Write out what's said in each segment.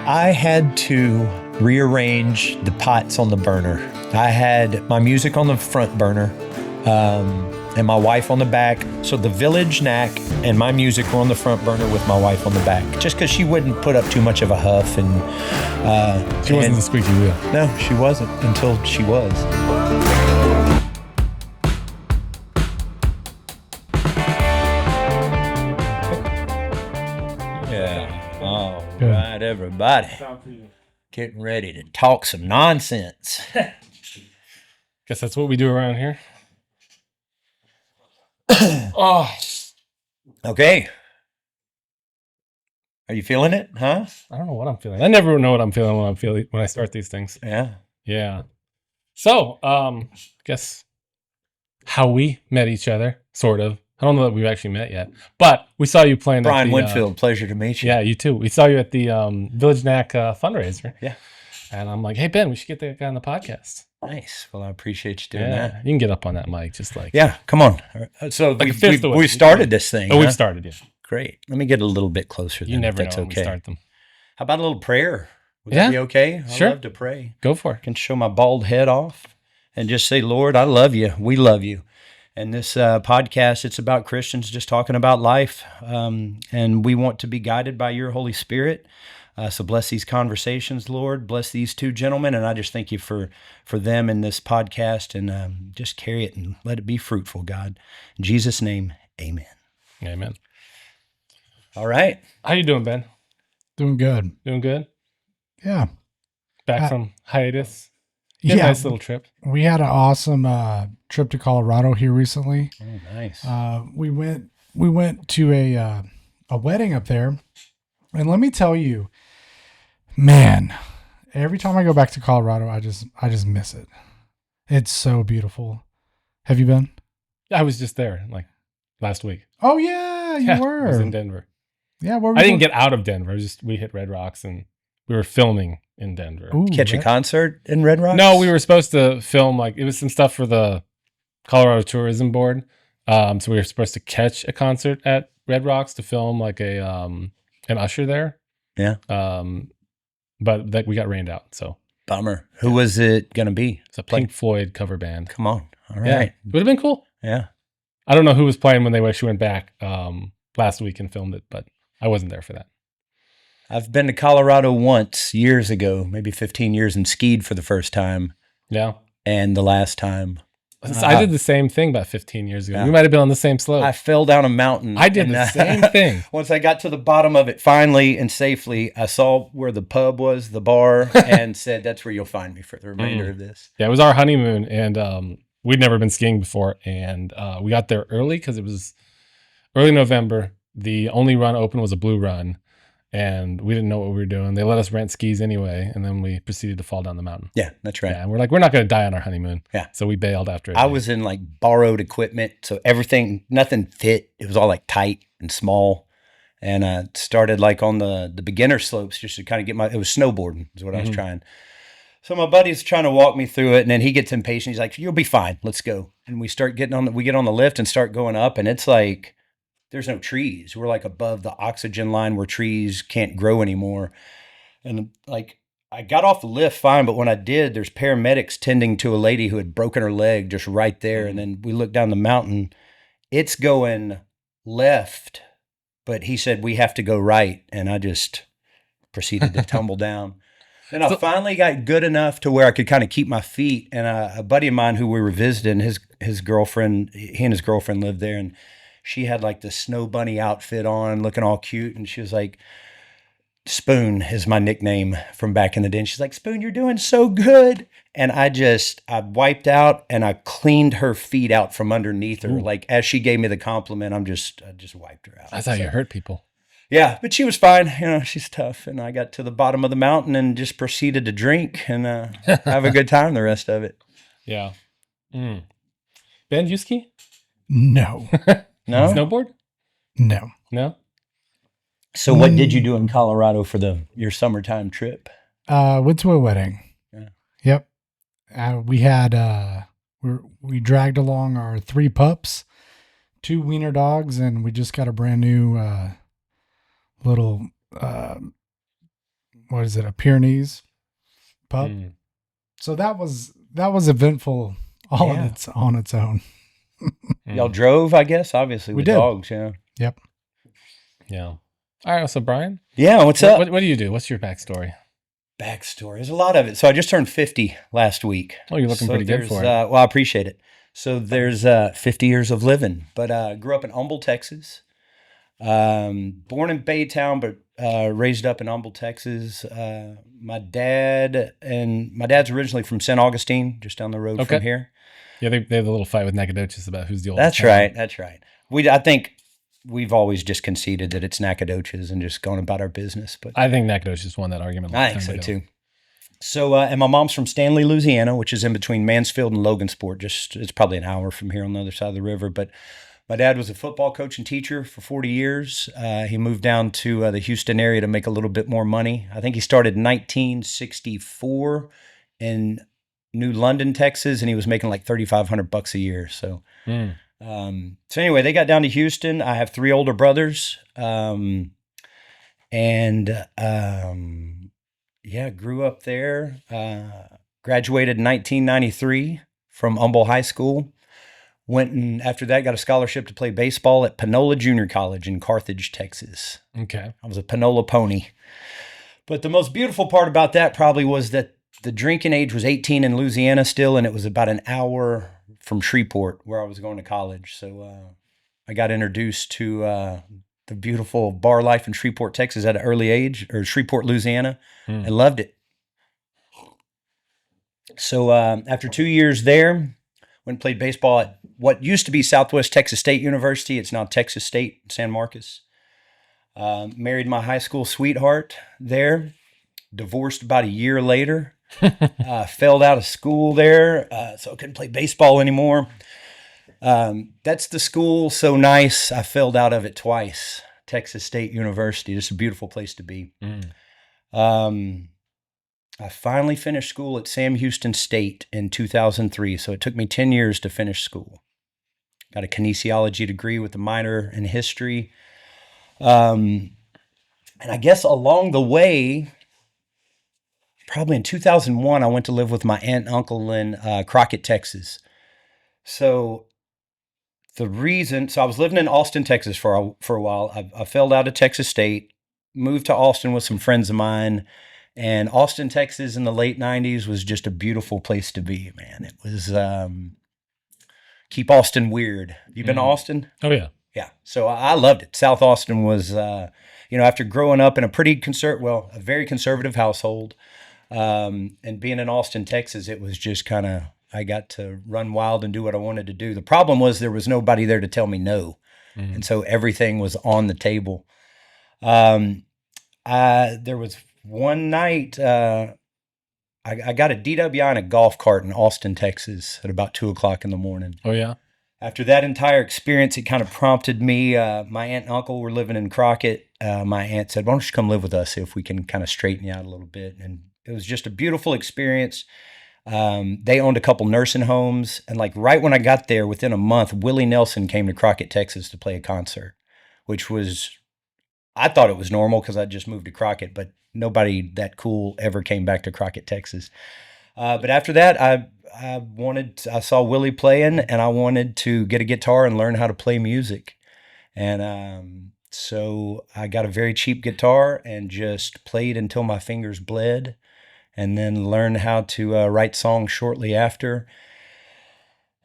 I had to rearrange the pots on the burner. I had my music on the front burner and my wife on the back. So the Village Nac and my music were on the front burner with my wife on the back, just because she wouldn't put up too much of a huff. And she wasn't the squeaky wheel. No, she wasn't until she was. Yeah. All right, everybody. Getting ready to talk some nonsense. Guess that's what we do around here. Oh. Okay. Are you feeling it, huh? I don't know what I'm feeling. I never know what I'm feeling when I start these things. Yeah. Yeah. So, guess how we met each other, sort of. I don't know that we've actually met yet, but we saw you playing. Brian Winfield, pleasure to meet you. Yeah, you too. We saw you at the Village Nac fundraiser. Yeah. And I'm like, hey, Ben, we should get that guy on the podcast. Nice. Well, I appreciate you doing that. You can get up on that mic just like. Yeah, come on. So like we started this thing. Oh, we've started, yeah. Great. Let me get a little bit closer. You never know when we start them. How about a little prayer? Would that be okay? Sure. I love to pray. Go for it. I can show my bald head off and just say, Lord, I love you. We love you. And this podcast, it's about Christians just talking about life. And we want to be guided by your Holy Spirit. So bless these conversations, Lord. Bless these two gentlemen. And I just thank you for them in this podcast. And just carry it and let it be fruitful, God. In Jesus' name, amen. Amen. All right. How you doing, Ben? Doing good. Doing good? Yeah. Back from hiatus? Yeah. Nice little trip. We had an awesome trip to Colorado here recently. Oh, nice. We went to a wedding up there. And let me tell you, man, every time I go back to Colorado, I just miss it. It's so beautiful. Have you been? I was just there like last week. Oh yeah, you were. I was in Denver. Yeah, I didn't get out of Denver. We hit Red Rocks and we were filming in Denver. Ooh, catch a concert in Red Rocks? No, we were supposed to film it was some stuff for the Colorado Tourism Board. So we were supposed to catch a concert at Red Rocks to film like an usher there. Yeah. But we got rained out. So bummer. Who was it gonna be? It's a Pink Floyd cover band. Come on. All right. Yeah, it would have been cool. Yeah. I don't know who was playing when they actually went back last week and filmed it, but I wasn't there for that. I've been to Colorado once years ago, maybe 15 years, and skied for the first time. Yeah. And the last time. I did the same thing about 15 years ago. Yeah. We might have been on the same slope. I fell down a mountain. I did the same thing. Once I got to the bottom of it, finally and safely, I saw where the pub was, the bar, and said, that's where you'll find me for the remainder of this. Yeah, it was our honeymoon, and we'd never been skiing before, and we got there early because it was early November. The only run open was a blue run, and we didn't know what we were doing. They let us rent skis anyway, and then we proceeded to fall down the mountain. Yeah, that's right. Yeah, and we're like, we're not going to die on our honeymoon. Yeah. So we bailed after it. I was in like borrowed equipment, so nothing fit. It was all like tight and small. And I started like on the beginner slopes just to kind of it was snowboarding is what I was trying. So my buddy's trying to walk me through it, and then he gets impatient. He's like, you'll be fine. Let's go. And we start get on the lift and start going up, and it's like, there's no trees. We're like above the oxygen line where trees can't grow anymore. And like, I got off the lift fine, but when I did, there's paramedics tending to a lady who had broken her leg just right there. And then we looked down the mountain. It's going left, but he said, we have to go right. And I just proceeded to tumble down. Then I finally got good enough to where I could kind of keep my feet. And a buddy of mine who we were visiting, his girlfriend, he and his girlfriend lived there, and she had like the snow bunny outfit on, looking all cute. And she was like, Spoon is my nickname from back in the day. And she's like, Spoon, you're doing so good. And I wiped out and I cleaned her feet out from underneath her. Ooh. Like as she gave me the compliment, I just wiped her out. I thought you hurt people. Yeah, but she was fine. She's tough. And I got to the bottom of the mountain and just proceeded to drink and have a good time the rest of it. Yeah. Ben, do you ski? No. No? Snowboard? No. No? So what did you do in Colorado for your summertime trip? Went to a wedding. Yeah. Yep. We had we dragged along our 3 pups, 2 wiener dogs, and we just got a brand new little what is it, a Pyrenees pup. Mm. So that was eventful all Yeah. on its own. Y'all drove, I guess, obviously, We with did. dogs, yeah. Yep. Yeah. All right. So Brian, Yeah, what's up? what do you do? What's your backstory? Backstory. There's a lot of it. So I just turned 50 last week. Oh, you're looking So pretty good there's, for it. well, I appreciate it. So there's 50 years of living, but grew up in Humble, Texas. Born in Baytown, but raised up in Humble, Texas. My dad's originally from St. Augustine, just down the road Okay. from here. Yeah, they have a little fight with Nacogdoches about who's the oldest. That's town. right. That's right. I think we've always just conceded that it's Nacogdoches and just gone about our business. But I think Nacogdoches won that argument. a long I think time so ago. too. So, and my mom's from Stanley, Louisiana, which is in between Mansfield and Logansport. It's probably an hour from here on the other side of the river. But my dad was a football coach and teacher for 40 years. He moved down to the Houston area to make a little bit more money. I think he started in 1964 in New London, Texas, and he was making like $3,500 a year. So, Mm. so anyway, they got down to Houston. I have 3 older brothers, yeah, grew up there. Graduated in 1993 from Humble High School. Went and after that got a scholarship to play baseball at Panola Junior College in Carthage, Texas. Okay. I was a Panola pony. But the most beautiful part about that probably was that the drinking age was 18 in Louisiana still, and it was about an hour from Shreveport where I was going to college. So I got introduced to the beautiful bar life in Shreveport, Texas at an early age, or Shreveport, Louisiana, and loved it. So after 2 years there, went and played baseball at what used to be Southwest Texas State University. It's now Texas State, San Marcos. Married my high school sweetheart there. Divorced about a year later. Failed out of school there, so I couldn't play baseball anymore. That's the school so nice, I failed out of it twice. Texas State University, just a beautiful place to be. I finally finished school at Sam Houston State in 2003, so it took me 10 years to finish school. Got a kinesiology degree with a minor in history. And I guess along the way, probably in 2001, I went to live with my aunt and uncle in Crockett, Texas. So I was living in Austin, Texas for a while. I failed out of Texas State, moved to Austin with some friends of mine. And Austin, Texas in the late 90s was just a beautiful place to be, man. It was keep Austin weird. You been to Austin? Oh, yeah. Yeah. So I loved it. South Austin was, after growing up in a very conservative household, and being in Austin, Texas, it was just kind of, I got to run wild and do what I wanted to do. The problem was there was nobody there to tell me no. And so everything was on the table. There was one night, I got a DWI in a golf cart in Austin, Texas at about 2:00 in the morning. Oh, yeah. After that entire experience, it kind of prompted me. My aunt and uncle were living in Crockett. My aunt said, "Why don't you come live with us, see if we can kind of straighten you out a little bit?" And it was just a beautiful experience. They owned a couple nursing homes. And like right when I got there, within a month, Willie Nelson came to Crockett, Texas to play a concert, which was, I thought it was normal because I just moved to Crockett, but nobody that cool ever came back to Crockett, Texas. But after that, I saw Willie playing, and I wanted to get a guitar and learn how to play music. And so I got a very cheap guitar and just played until my fingers bled, and then learned how to write songs shortly after.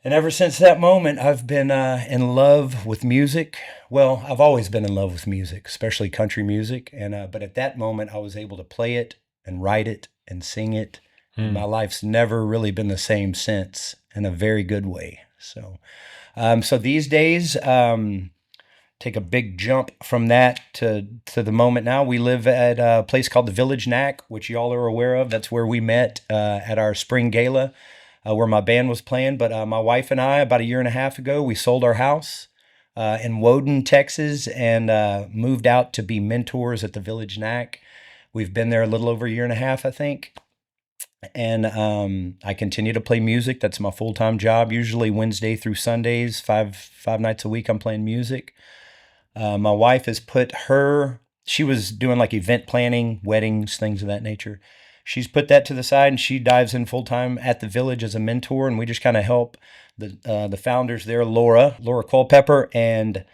And ever since that moment, I've been in love with music. Well, I've always been in love with music, especially country music. And but at that moment, I was able to play it and write it and sing it. My life's never really been the same since, in a very good way. So these days, take a big jump from that to the moment now. We live at a place called the Village Nac, which y'all are aware of. That's where we met at our spring gala. Where my band was playing. But my wife and I, about a year and a half ago, we sold our house in Woden, Texas, and moved out to be mentors at the Village Nac. We've been there a little over a year and a half, I think. And I continue to play music. That's my full-time job, usually Wednesday through Sundays, five nights a week I'm playing music. My wife has she was doing like event planning, weddings, things of that nature. She's put that to the side and she dives in full time at the Village as a mentor, and we just kind of help the founders there, Laura Culpepper and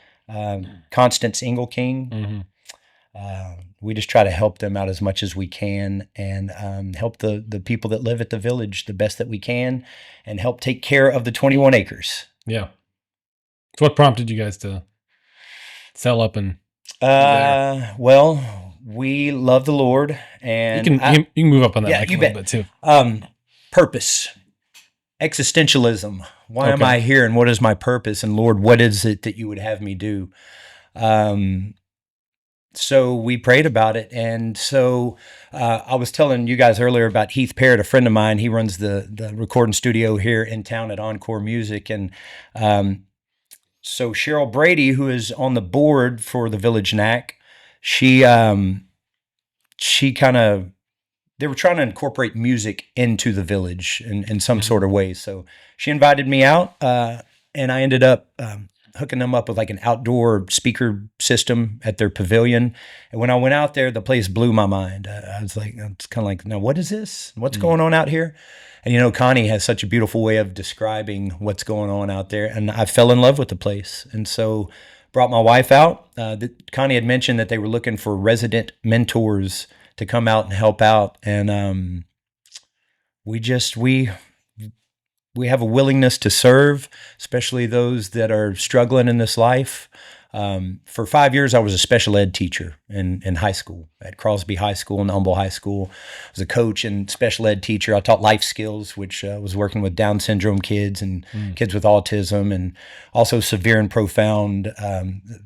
Constance Engelking. Mm-hmm. We just try to help them out as much as we can, and help the people that live at the Village the best that we can, and help take care of the 21 acres. Yeah. So what prompted you guys to sell up and well, we love the Lord, and you can move up on that mic a you little bet. bit too. Purpose, existentialism. Why am Okay. I here, and what is my purpose? And Lord, what is it that you would have me do? So we prayed about it. And so I was telling you guys earlier about Heath Parrott, a friend of mine. He runs the recording studio here in town at Encore Music. And so Cheryl Brady, who is on the board for the Village Nac, she kind of, they were trying to incorporate music into the Village in some sort of way. So she invited me out, and I ended up hooking them up with like an outdoor speaker system at their pavilion. And when I went out there, the place blew my mind. I was like, it's kind of like, now what is this? What's going on out here? And you know, Connie has such a beautiful way of describing what's going on out there. And I fell in love with the place. And so brought my wife out. Connie had mentioned that they were looking for resident mentors to come out and help out. And we have a willingness to serve, especially those that are struggling in this life. For 5 years, I was a special ed teacher in high school at Crosby High School and Humble High School. I was a coach and special ed teacher. I taught life skills, which was working with Down syndrome kids and kids with autism, and also severe and profound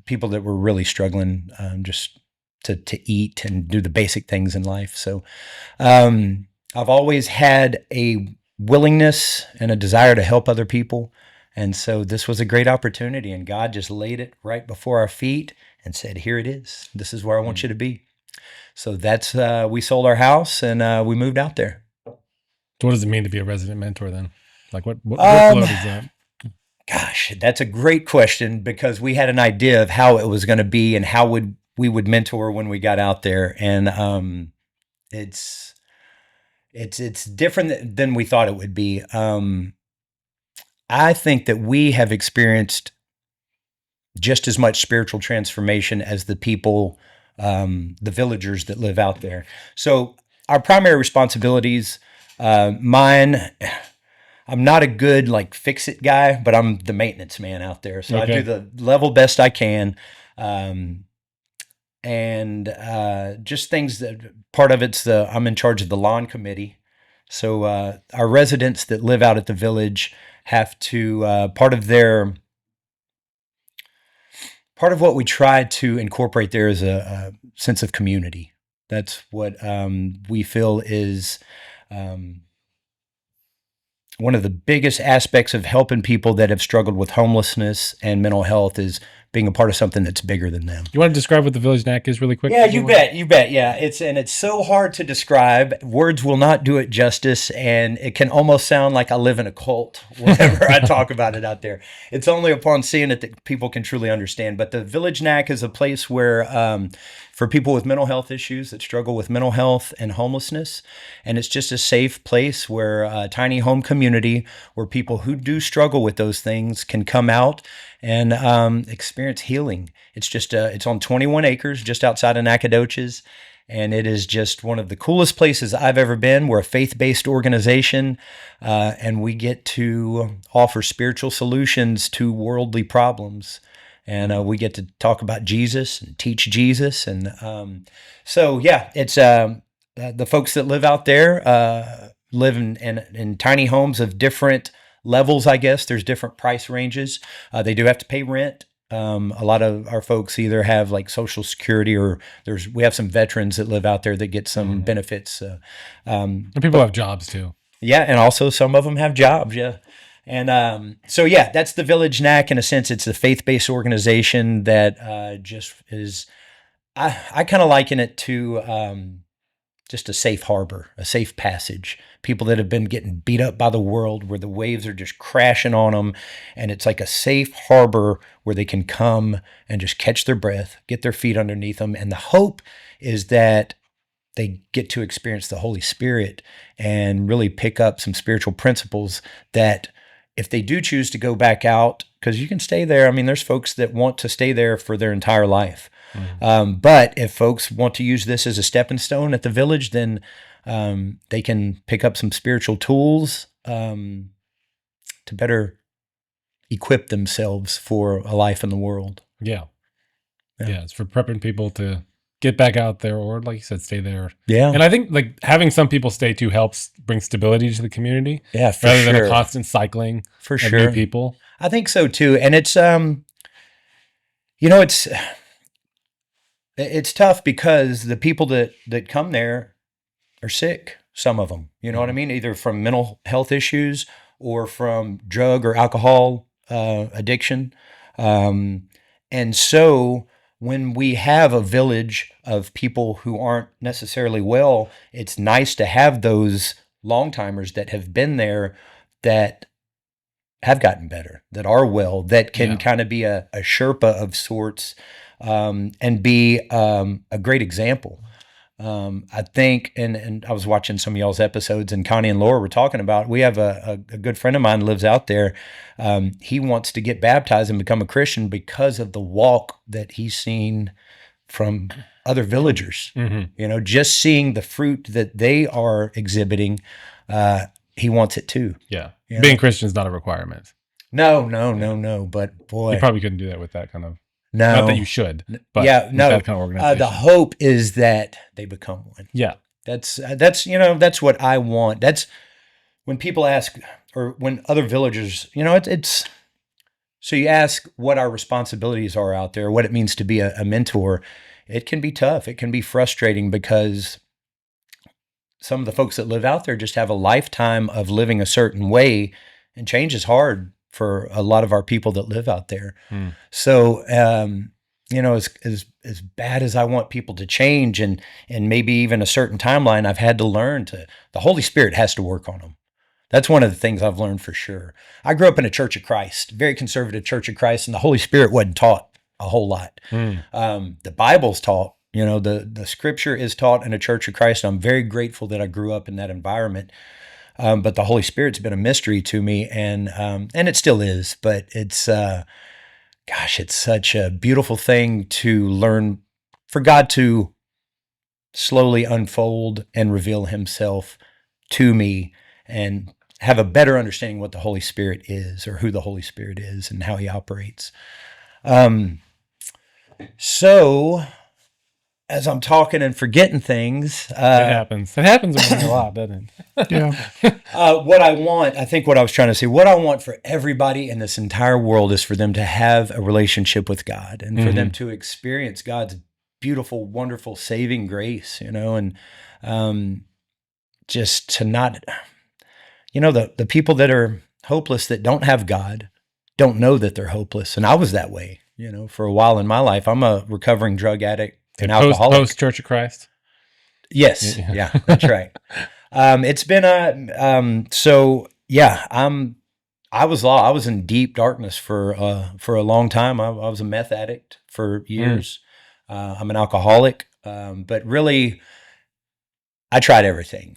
people that were really struggling just to eat and do the basic things in life. So I've always had a willingness and a desire to help other people. And so this was a great opportunity, and God just laid it right before our feet and said, here it is. This is where I want you to be. So that's, we sold our house and we moved out there. So what does it mean to be a resident mentor then? Like what workload is that? Gosh, that's a great question, because we had an idea of how it was going to be and how we would mentor when we got out there. And it's different than we thought it would be. I think that we have experienced just as much spiritual transformation as the people, the villagers that live out there. So our primary responsibilities, mine, I'm not a good like fix it guy, but I'm the maintenance man out there. So Okay. I do the level best I can. Just things that part of it's I'm in charge of the lawn committee. So our residents that live out at the Village have to, part of what we try to incorporate there is a sense of community. That's what we feel is one of the biggest aspects of helping people that have struggled with homelessness and mental health is being a part of something that's bigger than them. You want to describe what the Village Nac is really quick? Yeah, you bet. Yeah, it's so hard to describe. Words will not do it justice, and it can almost sound like I live in a cult whenever I talk about it out there. It's only upon seeing it that people can truly understand. But the Village Nac is a place where for people with mental health issues that struggle with mental health and homelessness, and it's just a safe place where a tiny home community where people who do struggle with those things can come out and experience healing. It's just it's on 21 acres just outside of Nacogdoches, and it is just one of the coolest places I've ever been. We're a faith-based organization, and we get to offer spiritual solutions to worldly problems. And we get to talk about Jesus and teach Jesus. And so, yeah, it's the folks that live out there live in tiny homes of different levels, I guess. There's different price ranges. They do have to pay rent. A lot of our folks either have like Social Security, or we have some veterans that live out there that get some benefits. And people have jobs too. Yeah, and also some of them have jobs, yeah. And so, yeah, that's the Village Nac. In a sense, it's a faith-based organization that just is, I kind of liken it to just a safe harbor, a safe passage. People that have been getting beat up by the world, where the waves are just crashing on them, and it's like a safe harbor where they can come and just catch their breath, get their feet underneath them. And the hope is that they get to experience the Holy Spirit and really pick up some spiritual principles that if they do choose to go back out, because you can stay there. I mean, there's folks that want to stay there for their entire life. But if folks want to use this as a stepping stone at the Village, then they can pick up some spiritual tools to better equip themselves for a life in the world. Yeah. It's for prepping people to get back out there, or like you said, stay there. Yeah. And I think like having some people stay too helps bring stability to the community. Yeah, for rather sure. than a constant cycling For of sure. new people. I think so too. And it's it's tough because the people that come there are sick, some of them, you know what I mean? Either from mental health issues or from drug or alcohol addiction. And so when we have a village of people who aren't necessarily well, it's nice to have those long timers that have been there that have gotten better, that are well, that can kind of be a Sherpa of sorts, and be a great example. I think, and I was watching some of y'all's episodes, and Connie and Laura were talking about, we have a good friend of mine lives out there. He wants to get baptized and become a Christian because of the walk that he's seen from other villagers. You know, just seeing the fruit that they are exhibiting, he wants it too. Yeah. You know? Being Christian is not a requirement. No. But boy, You probably couldn't do that with that kind of. no. Not that you should, but Yeah, with no. that kind of organization. The hope is that they become one. Yeah. That's that's what I want. That's when people ask, or when other villagers, it's so you ask what our responsibilities are out there, what it means to be a mentor. It can be tough. It can be frustrating because some of the folks that live out there just have a lifetime of living a certain way, and change is hard for a lot of our people that live out there. So, as bad as I want people to change, and maybe even a certain timeline, I've had to learn the Holy Spirit has to work on them. That's one of the things I've learned for sure. I grew up in a Church of Christ, very conservative Church of Christ, and the Holy Spirit wasn't taught a whole lot. The Bible's taught, the scripture is taught in a Church of Christ. I'm very grateful that I grew up in that environment. But the Holy Spirit's been a mystery to me, and it still is. But it's, it's such a beautiful thing to learn, for God to slowly unfold and reveal Himself to me, and have a better understanding what the Holy Spirit is, or who the Holy Spirit is, and how He operates. So, as I'm talking and forgetting things, It happens. It happens a lot, doesn't it? Yeah. what I want, I think what I was trying to say, what I want for everybody in this entire world is for them to have a relationship with God, and for them to experience God's beautiful, wonderful, saving grace, and just to not, the people that are hopeless, that don't have God, don't know that they're hopeless. And I was that way, for a while in my life. I'm a recovering drug addict and alcoholic. Post Church of Christ? Yes. Yeah, that's right. It's been I was in deep darkness for a long time. I was a meth addict for years. I'm an alcoholic. But really, I tried everything.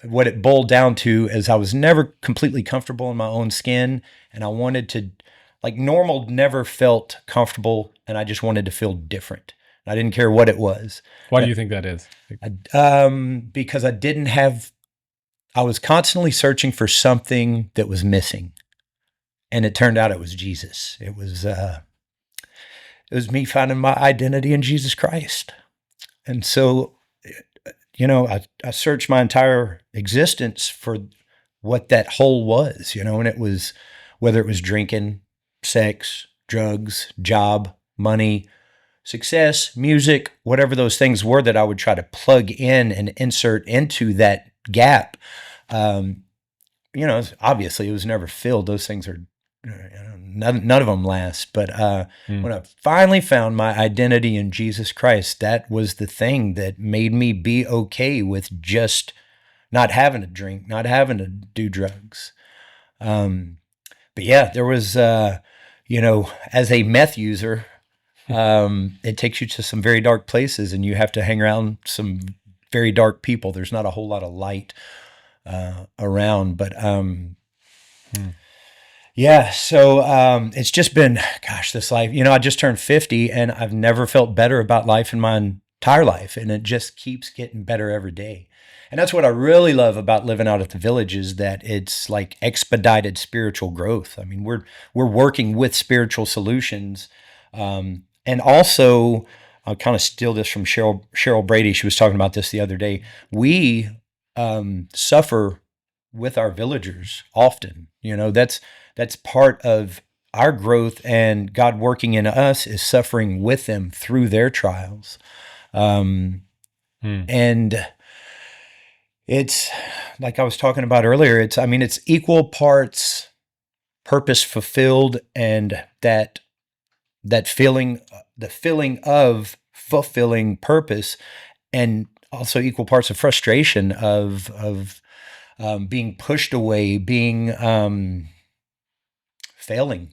What it boiled down to is I was never completely comfortable in my own skin, and I wanted to, normal never felt comfortable, and I just wanted to feel different. I didn't care what it was. Why do you think that is? Because I was constantly searching for something that was missing, and it turned out it was Jesus. It was me finding my identity in Jesus Christ. And so, I searched my entire existence for what that hole was, and it was, whether it was drinking, sex, drugs, job, money, success, music, whatever those things were that I would try to plug in and insert into that gap. Obviously it was never filled. Those things are none of them last. But when I finally found my identity in Jesus Christ, that was the thing that made me be okay with just not having to drink, not having to do drugs. But yeah, there was, as a meth user, it takes you to some very dark places, and you have to hang around some very dark people. There's not a whole lot of light around, but yeah. So it's just been, gosh, this life. I just turned 50, and I've never felt better about life in my entire life, and it just keeps getting better every day. And that's what I really love about living out at the Village, is that it's like expedited spiritual growth. I mean, we're working with spiritual solutions, and also I'll kind of steal this from Cheryl Brady. She was talking about this the other day. We suffer with our villagers often. That's part of our growth, and God working in us is suffering with them through their trials, and it's like I was talking about earlier. It's equal parts purpose fulfilled, and that feeling, the feeling of fulfilling purpose, and also equal parts of frustration of being pushed away, being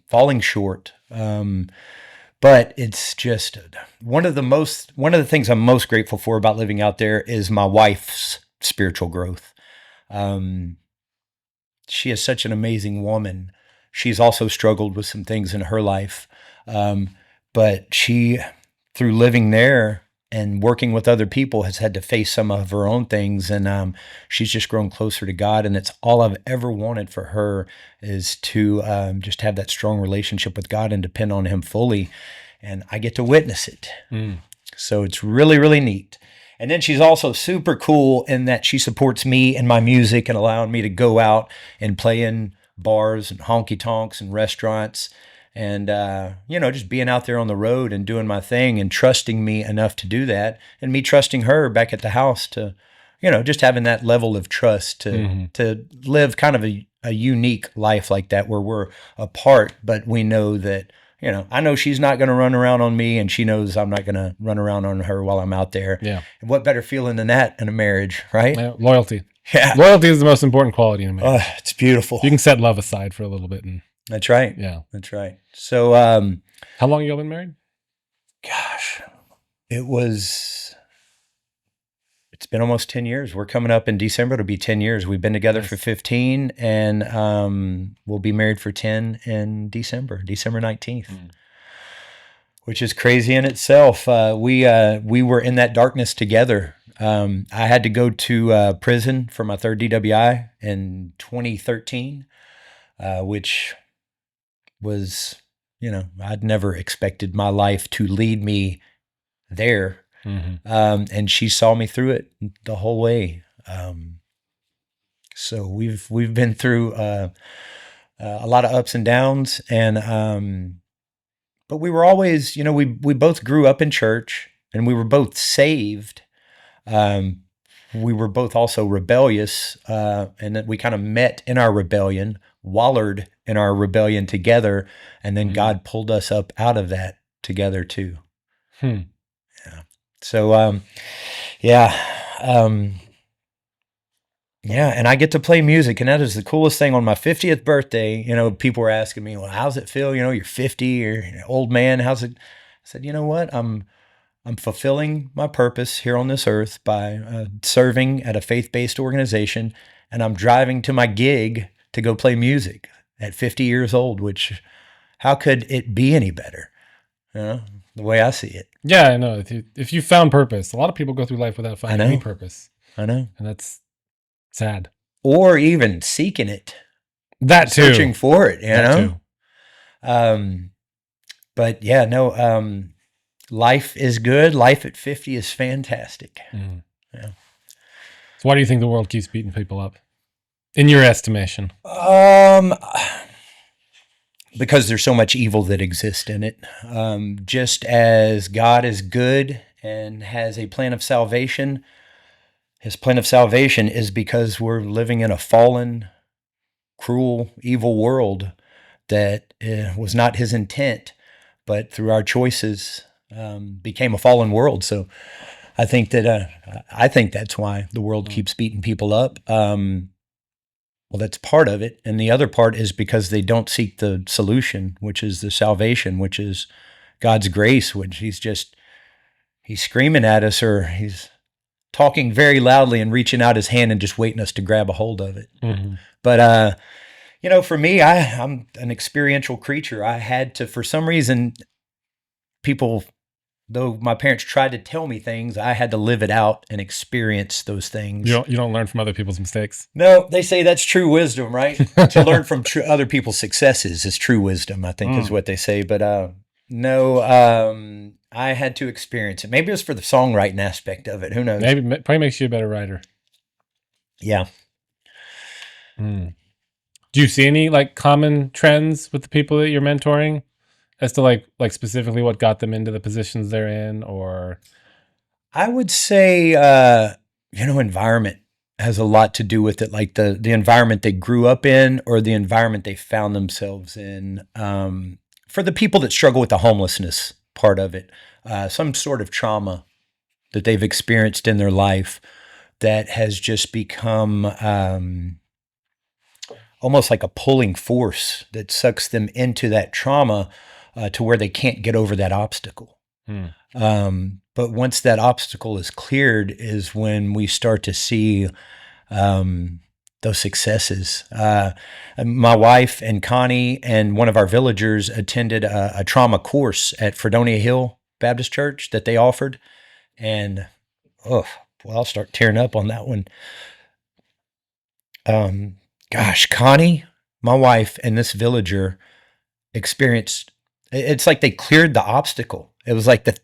falling short. But it's just one of the things I'm most grateful for about living out there is my wife's spiritual growth. She is such an amazing woman. She's also struggled with some things in her life. But she, through living there and working with other people, has had to face some of her own things. And she's just grown closer to God. And it's all I've ever wanted for her, is to just have that strong relationship with God and depend on Him fully. And I get to witness it. So it's really, really neat. And then she's also super cool in that she supports me and my music and allowing me to go out and play in bars and honky tonks and restaurants, and just being out there on the road and doing my thing, and trusting me enough to do that, and me trusting her back at the house to, just having that level of trust to live kind of a unique life like that, where we're apart, but we know that, I know she's not going to run around on me, and she knows I'm not going to run around on her while I'm out there. Yeah. And what better feeling than that in a marriage, right? Yeah, loyalty. Yeah. Loyalty is the most important quality in a marriage. It's beautiful. You can set love aside for a little bit. That's right. Yeah. That's right. So, how long have you been married? Gosh, it's been almost 10 years. We're coming up in December. It'll be 10 years. We've been together for 15, and we'll be married for 10 in December 19th, which is crazy in itself. We were in that darkness together. I had to go to prison for my third DWI in 2013, which was, I'd never expected my life to lead me there. And she saw me through it the whole way. So we've been through a lot of ups and downs, and but we were always, we both grew up in church, and we were both saved. We were both also rebellious, and that we kind of met in our rebellion, wallered in our rebellion together, and then God pulled us up out of that together too. Yeah. So, and I get to play music, and that is the coolest thing. On my 50th birthday, people were asking me, well, how's it feel? You're 50, or old man, how's it? I said, you know what? I'm fulfilling my purpose here on this earth by serving at a faith-based organization, and I'm driving to my gig to go play music at 50 years old, which, how could it be any better? The way I see it. Yeah, I know. If you found purpose, a lot of people go through life without finding any purpose. I know. And that's sad. Or even seeking it. That too. Searching for it, Too. But yeah, no, life is good. Life at 50 is fantastic. Yeah. So why do you think the world keeps beating people up? In your estimation? Because there's so much evil that exists in it. Just as God is good and has a plan of salvation, His plan of salvation is because we're living in a fallen, cruel, evil world that was not his intent, but through our choices became a fallen world. So I think that's why the world keeps beating people up. Well, that's part of it. And the other part is because they don't seek the solution, which is the salvation, which is God's grace, which he's screaming at us, or he's talking very loudly and reaching out his hand and just waiting us to grab a hold of it. Mm-hmm. But, for me, I'm an experiential creature. I had to, for some reason, though my parents tried to tell me things, I had to live it out and experience those things. You don't learn from other people's mistakes. No, they say that's true wisdom, right? To learn from other people's successes is true wisdom, I think is what they say. But no, I had to experience it. Maybe it was for the songwriting aspect of it. Who knows? Maybe probably makes you a better writer. Yeah. Do you see any like common trends with the people that you're mentoring as to like specifically what got them into the positions they're in? Or I would say, environment has a lot to do with it. Like the environment they grew up in or the environment they found themselves in. For the people that struggle with the homelessness part of it, some sort of trauma that they've experienced in their life that has just become almost like a pulling force that sucks them into that trauma to where they can't get over that obstacle. But once that obstacle is cleared is when we start to see those successes. My wife and Connie and one of our villagers attended a trauma course at Fredonia Hill Baptist Church that they offered. And, I'll start tearing up on that one. Connie, my wife, and this villager experienced, it's like they cleared the obstacle. It was like the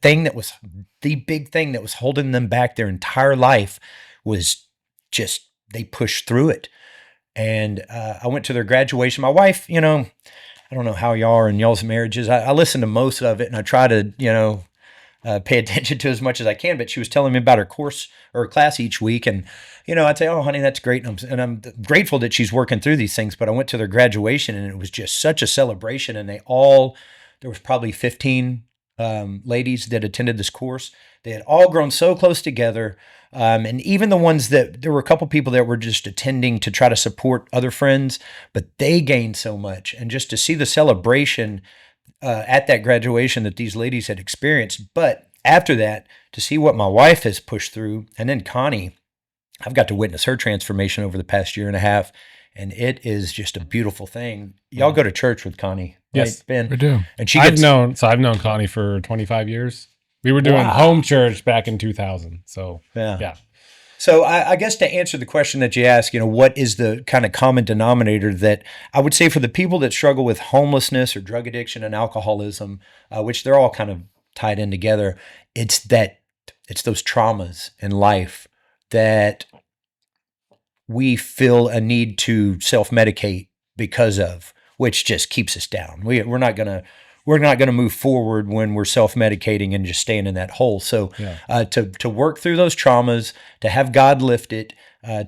big thing that was holding them back their entire life was just, they pushed through it. And I went to their graduation. My wife, I don't know how y'all are in y'all's marriages. I listen to most of it and I try to, pay attention to as much as I can, but she was telling me about her course or her class each week. And, I'd say, oh, honey, that's great. And I'm grateful that she's working through these things, but I went to their graduation and it was just such a celebration. And there was probably 15 ladies that attended this course. They had all grown so close together. And even the ones there were a couple people that were just attending to try to support other friends, but they gained so much. And just to see the celebration at that graduation that these ladies had experienced. But after that, to see what my wife has pushed through, and then Connie, I've got to witness her transformation over the past year and a half, and it is just a beautiful thing. Y'all go to church with Connie, right, yes, Ben? We do. And I've known Connie for 25 years. We were doing home church back in 2000. So yeah. So I guess to answer the question that you asked, what is the kind of common denominator that I would say for the people that struggle with homelessness or drug addiction and alcoholism, which they're all kind of tied in together, it's those traumas in life that we feel a need to self-medicate because of, which just keeps us down. We're not gonna move forward when we're self-medicating and just staying in that hole. So to work through those traumas, to have God lift it, I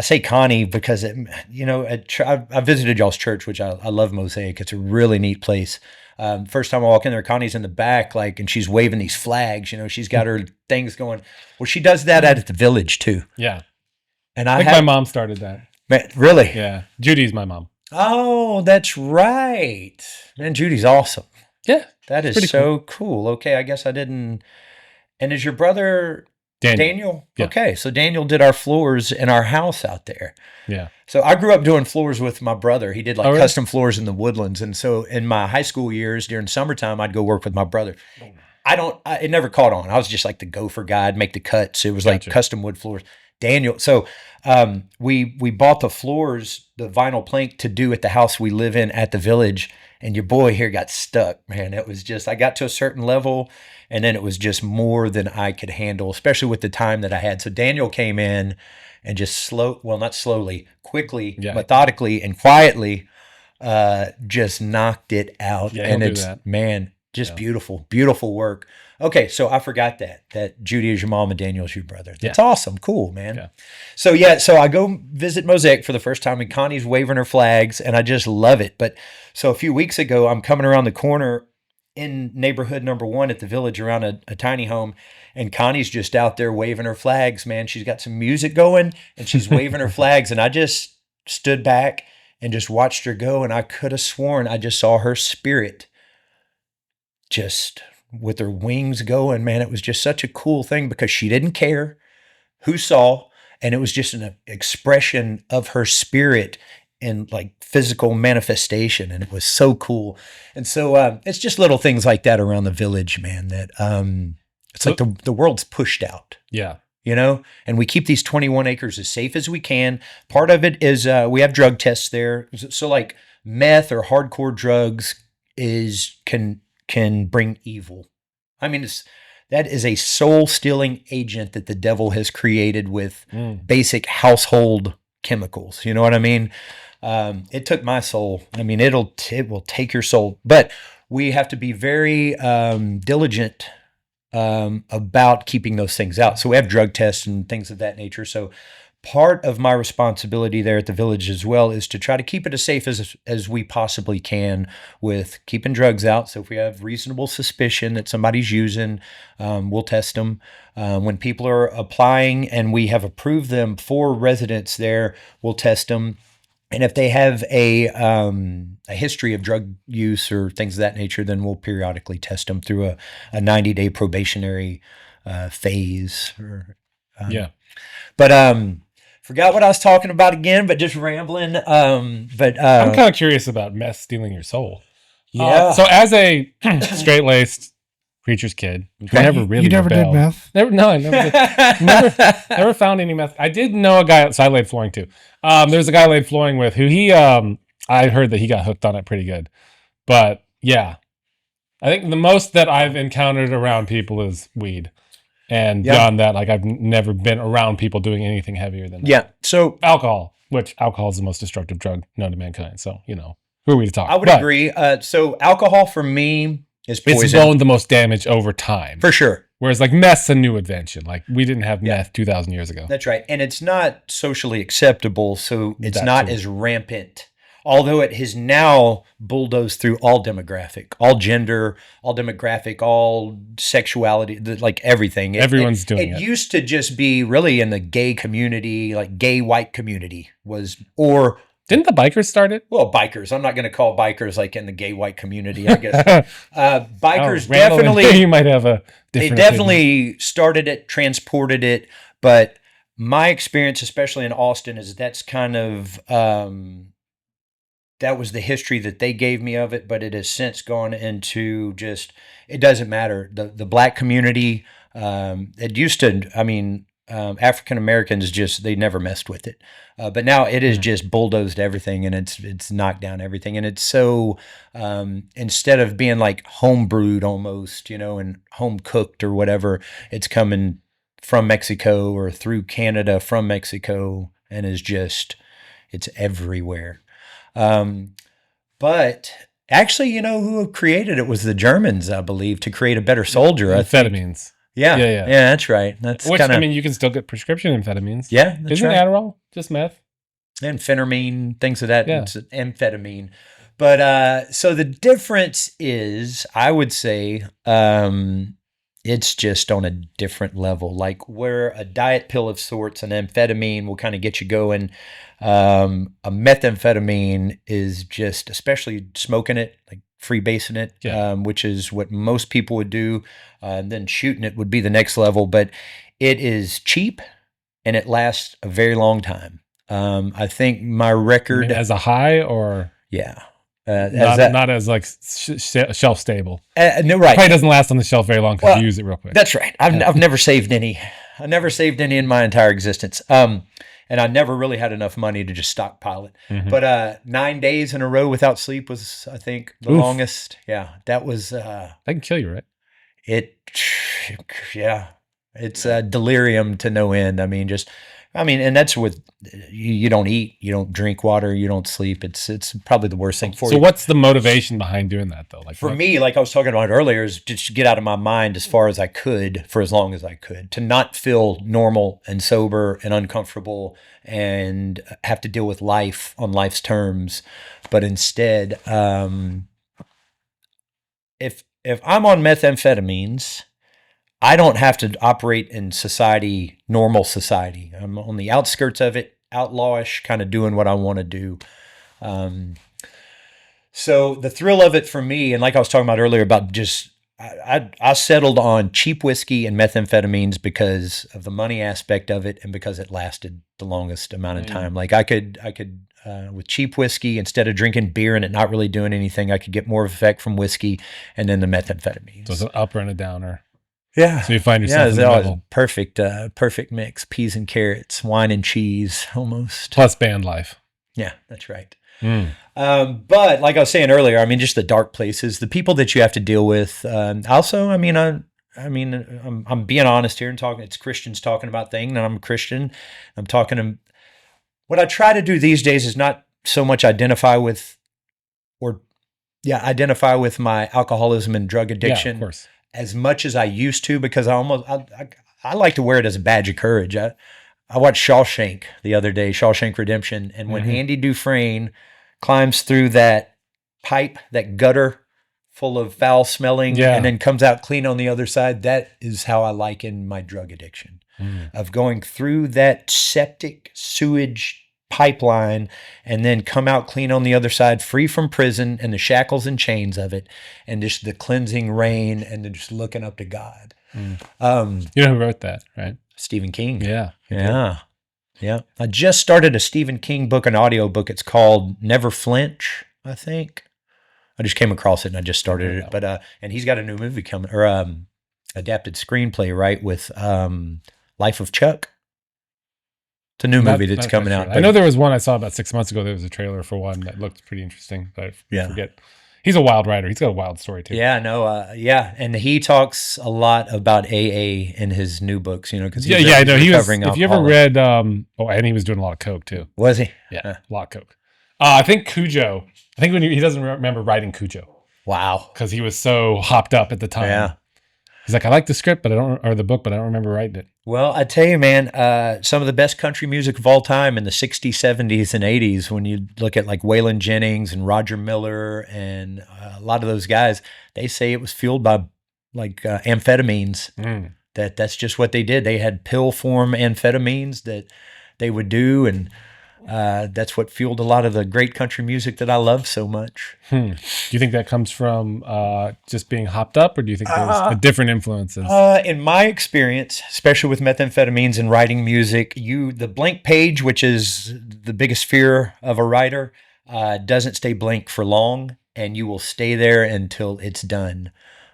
say Connie because I visited y'all's church, which I love Mosaic. It's a really neat place. First time I walk in there, Connie's in the back, and she's waving these flags. She's got her things going. Well, she does that at the Village too. Yeah, and I think my mom started that. Really? Yeah, Judy's my mom. Oh, that's right. Man, Judy's awesome. Yeah. That is so cool. Okay, I guess I didn't. And is your brother Daniel? Yeah. Okay, so Daniel did our floors in our house out there. Yeah. So I grew up doing floors with my brother. He did really? Custom floors in the Woodlands. And so in my high school years during summertime, I'd go work with my brother. It never caught on. I was just like the gopher guy. I'd make the cuts. It was like custom wood floors. Daniel. So we bought the floors, the vinyl plank to do at the house we live in at the Village. And your boy here got stuck, man. It was just, I got to a certain level and then it was just more than I could handle, especially with the time that I had. So Daniel came in and just quickly, methodically and quietly just knocked it out. Yeah, and it's, man, Just beautiful, beautiful work. Okay, so I forgot that Judy is your mom and Daniel's your brother. That's awesome. Cool, man. Yeah. So I go visit Mosaic for the first time, and Connie's waving her flags, and I just love it. But so a few weeks ago, I'm coming around the corner in neighborhood number 1 at the Village around a tiny home, and Connie's just out there waving her flags, man. She's got some music going, and she's waving her flags, and I just stood back and just watched her go, and I could have sworn I just saw her spirit just with her wings going, man. It was just such a cool thing because she didn't care who saw, and it was just an expression of her spirit in like physical manifestation, and it was so cool. And so it's just little things like that around the Village, man, that it's like the world's pushed out. Yeah. You know, and we keep these 21 acres as safe as we can. Part of it is we have drug tests there. So like meth or hardcore drugs can bring evil. I mean, that is a soul-stealing agent that the devil has created with basic household chemicals. You know what I mean? It took my soul. I mean, it will take your soul. But we have to be very diligent about keeping those things out. So we have drug tests and things of that nature. So part of my responsibility there at the Village as well is to try to keep it as safe as we possibly can with keeping drugs out. So if we have reasonable suspicion that somebody's using, we'll test them. When people are applying and we have approved them for residents there, we'll test them. And if they have a history of drug use or things of that nature, then we'll periodically test them through a 90-day probationary phase. But forgot what I was talking about again, but just rambling. I'm kind of curious about meth stealing your soul. Yeah. So as a straight-laced preacher's kid, who never really You never did rebelled. meth? No, I never did. never found any meth. I did know a guy, so I laid flooring too. There's a guy I laid flooring with who I heard that he got hooked on it pretty good. But yeah, I think the most that I've encountered around people is weed. And beyond that, like I've never been around people doing anything heavier than that. Yeah. So alcohol, which alcohol is the most destructive drug known to mankind. So, who are we to talk? I would agree. So alcohol for me is poison. It's done the most damage over time. For sure. Whereas like meth's a new invention. Like we didn't have meth 2,000 years ago. That's right. And it's not socially acceptable. So it's not as rampant. Although it has now bulldozed through all demographic, all gender, all demographic, all sexuality, like everything. Everyone's doing it. It used to just be really in the gay community, like gay white community or didn't the bikers start it? Well, bikers. I'm not going to call bikers like in the gay white community, I guess. Bikers definitely. You might have a different. They definitely started it, transported it, but my experience, especially in Austin, is that's kind of. That was the history that they gave me of it, but it has since gone into just, it doesn't matter. The black community, it used to, African Americans they never messed with it. But now it is just bulldozed everything, and it's knocked down everything. And it's so, instead of being like home brewed almost, and home cooked or whatever, it's coming from Mexico or through Canada from Mexico, and it's everywhere. But actually, who created it was the Germans, I believe, to create a better soldier. Amphetamines. Yeah, that's right. That's you can still get prescription amphetamines. Yeah, isn't Adderall just meth? And phentermine, things of that. Yeah. It's amphetamine. But so the difference is, I would say, it's just on a different level. Like where a diet pill of sorts, an amphetamine will kind of get you going. A methamphetamine is just, especially smoking it, like freebasing it, which is what most people would do. And then shooting it would be the next level. But it is cheap and it lasts a very long time. I think my record as a high or not as like shelf stable. No, right. Probably doesn't last on the shelf very long because you use it real quick. That's right. I've never saved any. I never saved any in my entire existence. And I never really had enough money to just stockpile it. Mm-hmm. But 9 days in a row without sleep was, I think, the longest. Yeah, that was. That can kill you, right? It's delirium to no end. I mean, just I mean, and that's with you don't eat, you don't drink water, you don't sleep. It's probably the worst thing for you. So what's the motivation behind doing that though? Like For me, like I was talking about earlier, is just to get out of my mind as far as I could for as long as I could, to not feel normal and sober and uncomfortable and have to deal with life on life's terms, but instead, if I'm on methamphetamines, I don't have to operate in society, normal society. I'm on the outskirts of it, outlawish, kind of doing what I want to do. So the thrill of it for me, and like I was talking about earlier about just, I settled on cheap whiskey and methamphetamines because of the money aspect of it and because it lasted the longest amount of time. Like I could with cheap whiskey, instead of drinking beer and it not really doing anything, I could get more effect from whiskey and then the methamphetamines. So it's an upper and a downer. Yeah. So you find yourself in the middle. Perfect mix. Peas and carrots, wine and cheese, almost. Plus band life. Yeah, that's right. But like I was saying earlier, I mean, just the dark places, the people that you have to deal with. Also, I mean, I'm being honest here and talking. It's Christians talking about things, and I'm a Christian. I'm talking. What I try to do these days is not so much identify with my alcoholism and drug addiction. Yeah, of course. As much as I used to, because I like to wear it as a badge of courage. I watched Shawshank the other day, Shawshank Redemption, and when Andy Dufresne climbs through that pipe, that gutter full of foul smelling, and then comes out clean on the other side, that is how I liken my drug addiction, of going through that septic sewage pipeline and then come out clean on the other side, free from prison and the shackles and chains of it, and just the cleansing rain and then just looking up to God. You know who wrote that, right? Stephen King. Yeah. Yeah. I just started a Stephen King book, an audio book. It's called Never Flinch, I think. I just came across it and I just started it. But and he's got a new movie coming, or adapted screenplay, right, with Life of Chuck. It's a new movie that's coming out. I know there was one I saw about 6 months ago. There was a trailer for one that looked pretty interesting, but I forget. He's a wild writer. He's got a wild story too. Yeah, no, and he talks a lot about AA in his new books, because I know he was. If you ever read, and he was doing a lot of coke too. Was he? Yeah, a lot of coke. I think Kujo. I think when he doesn't remember writing Kujo. Wow, because he was so hopped up at the time. Yeah, he's like, I like the script, or the book, but I don't remember writing it. Well, I tell you, man, some of the best country music of all time in the 60s, 70s, and 80s, when you look at like Waylon Jennings and Roger Miller and a lot of those guys, they say it was fueled by like amphetamines. That's just what they did. They had pill form amphetamines that they would do, and that's what fueled a lot of the great country music that I love so much. Do you think that comes from just being hopped up, or do you think there's different influences? In my experience, especially with methamphetamines and writing music, the blank page, which is the biggest fear of a writer, doesn't stay blank for long, and you will stay there until it's done.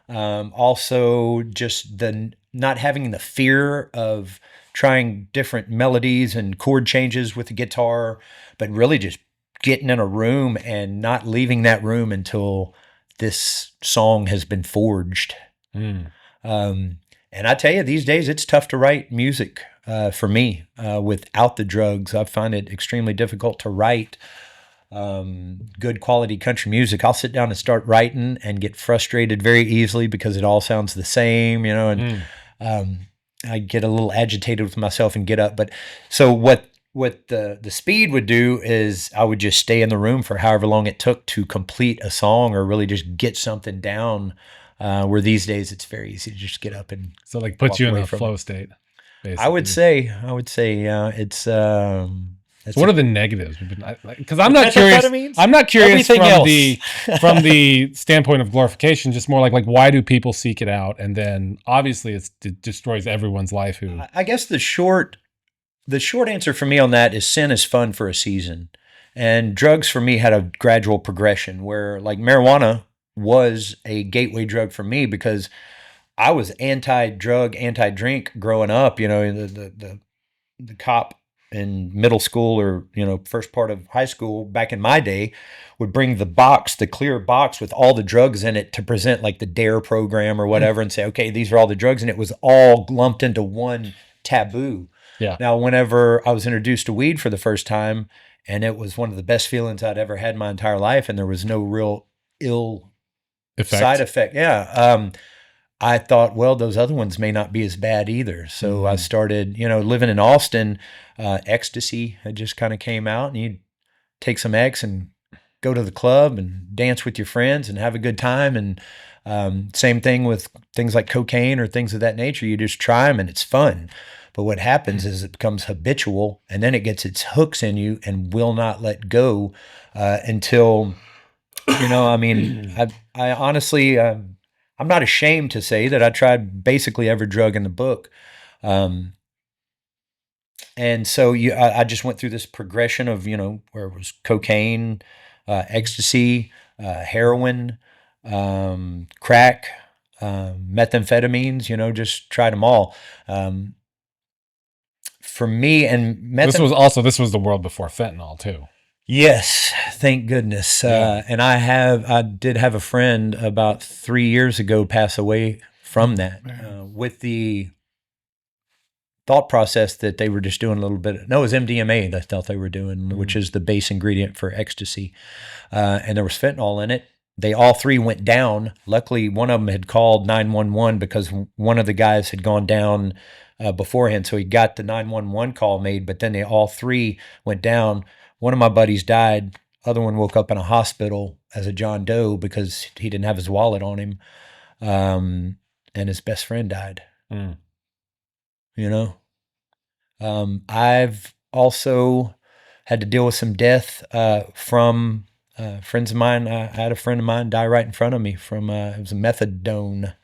Also, just the not having the fear of trying different melodies and chord changes with the guitar, but really just getting in a room and not leaving that room until this song has been forged. And I tell you, these days it's tough to write music for me without the drugs. I find it extremely difficult to write good quality country music. I'll sit down and start writing and get frustrated very easily because it all sounds the same, and I get a little agitated with myself and get up. But so what the speed would do is I would just stay in the room for however long it took to complete a song or really just get something down, where these days it's very easy to just get up and so like put you in a flow state, basically. I would say it's so what are the negatives? Because I'm not curious. I'm not curious from the standpoint of glorification. Just more like why do people seek it out? And then obviously it destroys everyone's life. I guess the short answer for me on that is sin is fun for a season, and drugs for me had a gradual progression where like marijuana was a gateway drug for me because I was anti-drug, anti-drink growing up. The cop in middle school or first part of high school back in my day would bring the clear box with all the drugs in it to present like the DARE program or whatever and say, okay, these are all the drugs, and it was all lumped into one taboo. Yeah. Now, whenever I was introduced to weed for the first time, and it was one of the best feelings I'd ever had in my entire life, and there was no real ill side effect. Yeah. I thought, well, those other ones may not be as bad either. So I started, living in Austin. Ecstasy had just kind of came out, and you'd take some X and go to the club and dance with your friends and have a good time. And same thing with things like cocaine or things of that nature. You just try them and it's fun. But what happens is it becomes habitual, and then it gets its hooks in you and will not let go until, I honestly, I'm not ashamed to say that I tried basically every drug in the book. And so I just went through this progression of, where it was cocaine, ecstasy, heroin, crack, methamphetamines, just tried them all. For me, and this was the world before fentanyl too. Yes, thank goodness. And I did have a friend about 3 years ago pass away from that, with the thought process that they were just doing a little bit. No, it was MDMA they thought they were doing, which is the base ingredient for ecstasy. And there was fentanyl in it. They all three went down. Luckily, one of them had called 911 because one of the guys had gone down beforehand. So he got the 911 call made, but then they all three went down. One of my buddies died. Other one woke up in a hospital as a John Doe because he didn't have his wallet on him. And his best friend died. I've also had to deal with some death from friends of mine. I had a friend of mine die right in front of me from it was a methadone.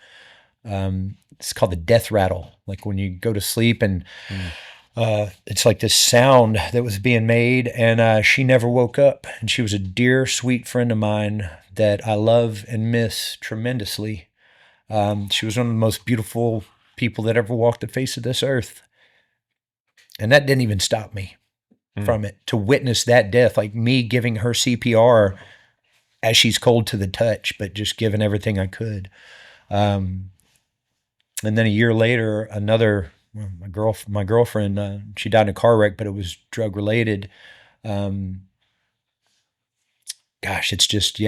It's called the death rattle. Like when you go to sleep and it's like this sound that was being made, and she never woke up. And she was a dear, sweet friend of mine that I love and miss tremendously. She was one of the most beautiful people that ever walked the face of this earth. And that didn't even stop me from it, to witness that death, like me giving her CPR as she's cold to the touch, but just giving everything I could. And then a year later, my girlfriend, she died in a car wreck, but it was drug related. It's just,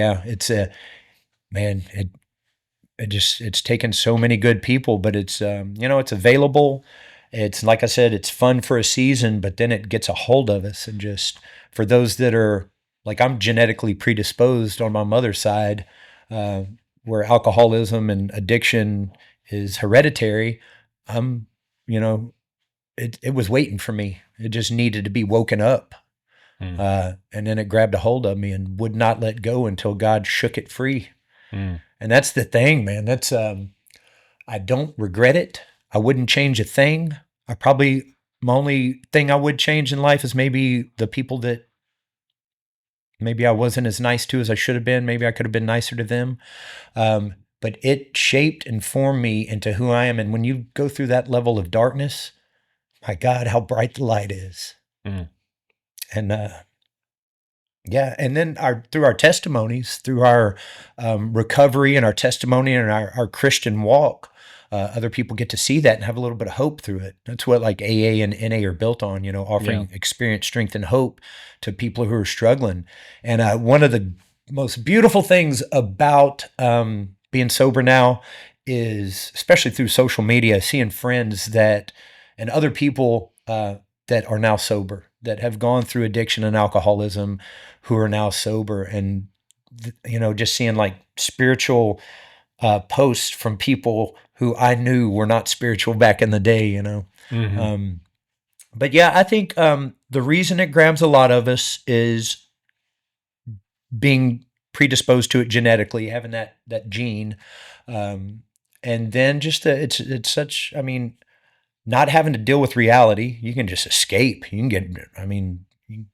it's taken so many good people, but it's, it's available. It's like I said, it's fun for a season, but then it gets a hold of us. And just for those that are like, I'm genetically predisposed on my mother's side, where alcoholism and addiction is hereditary. It was waiting for me. It just needed to be woken up. And then it grabbed a hold of me and would not let go until God shook it free. And that's the thing, man. That's, I don't regret it. I wouldn't change a thing. My only thing I would change in life is maybe the people that maybe I wasn't as nice to as I should have been. Maybe I could have been nicer to them. But it shaped and formed me into who I am. And when you go through that level of darkness, my God, how bright the light is. And, and then through our testimonies, through our recovery and our testimony and our Christian walk, other people get to see that and have a little bit of hope through it. That's what like AA and NA are built on, offering experience, strength, and hope to people who are struggling. And one of the most beautiful things about being sober now is, especially through social media, seeing friends and other people that are now sober, that have gone through addiction and alcoholism, who are now sober, and just seeing like spiritual posts from people who I knew were not spiritual back in the day, But yeah, I think the reason it grabs a lot of us is being predisposed to it genetically, having that gene, and then just it's such. I mean, not having to deal with reality, you can just escape. You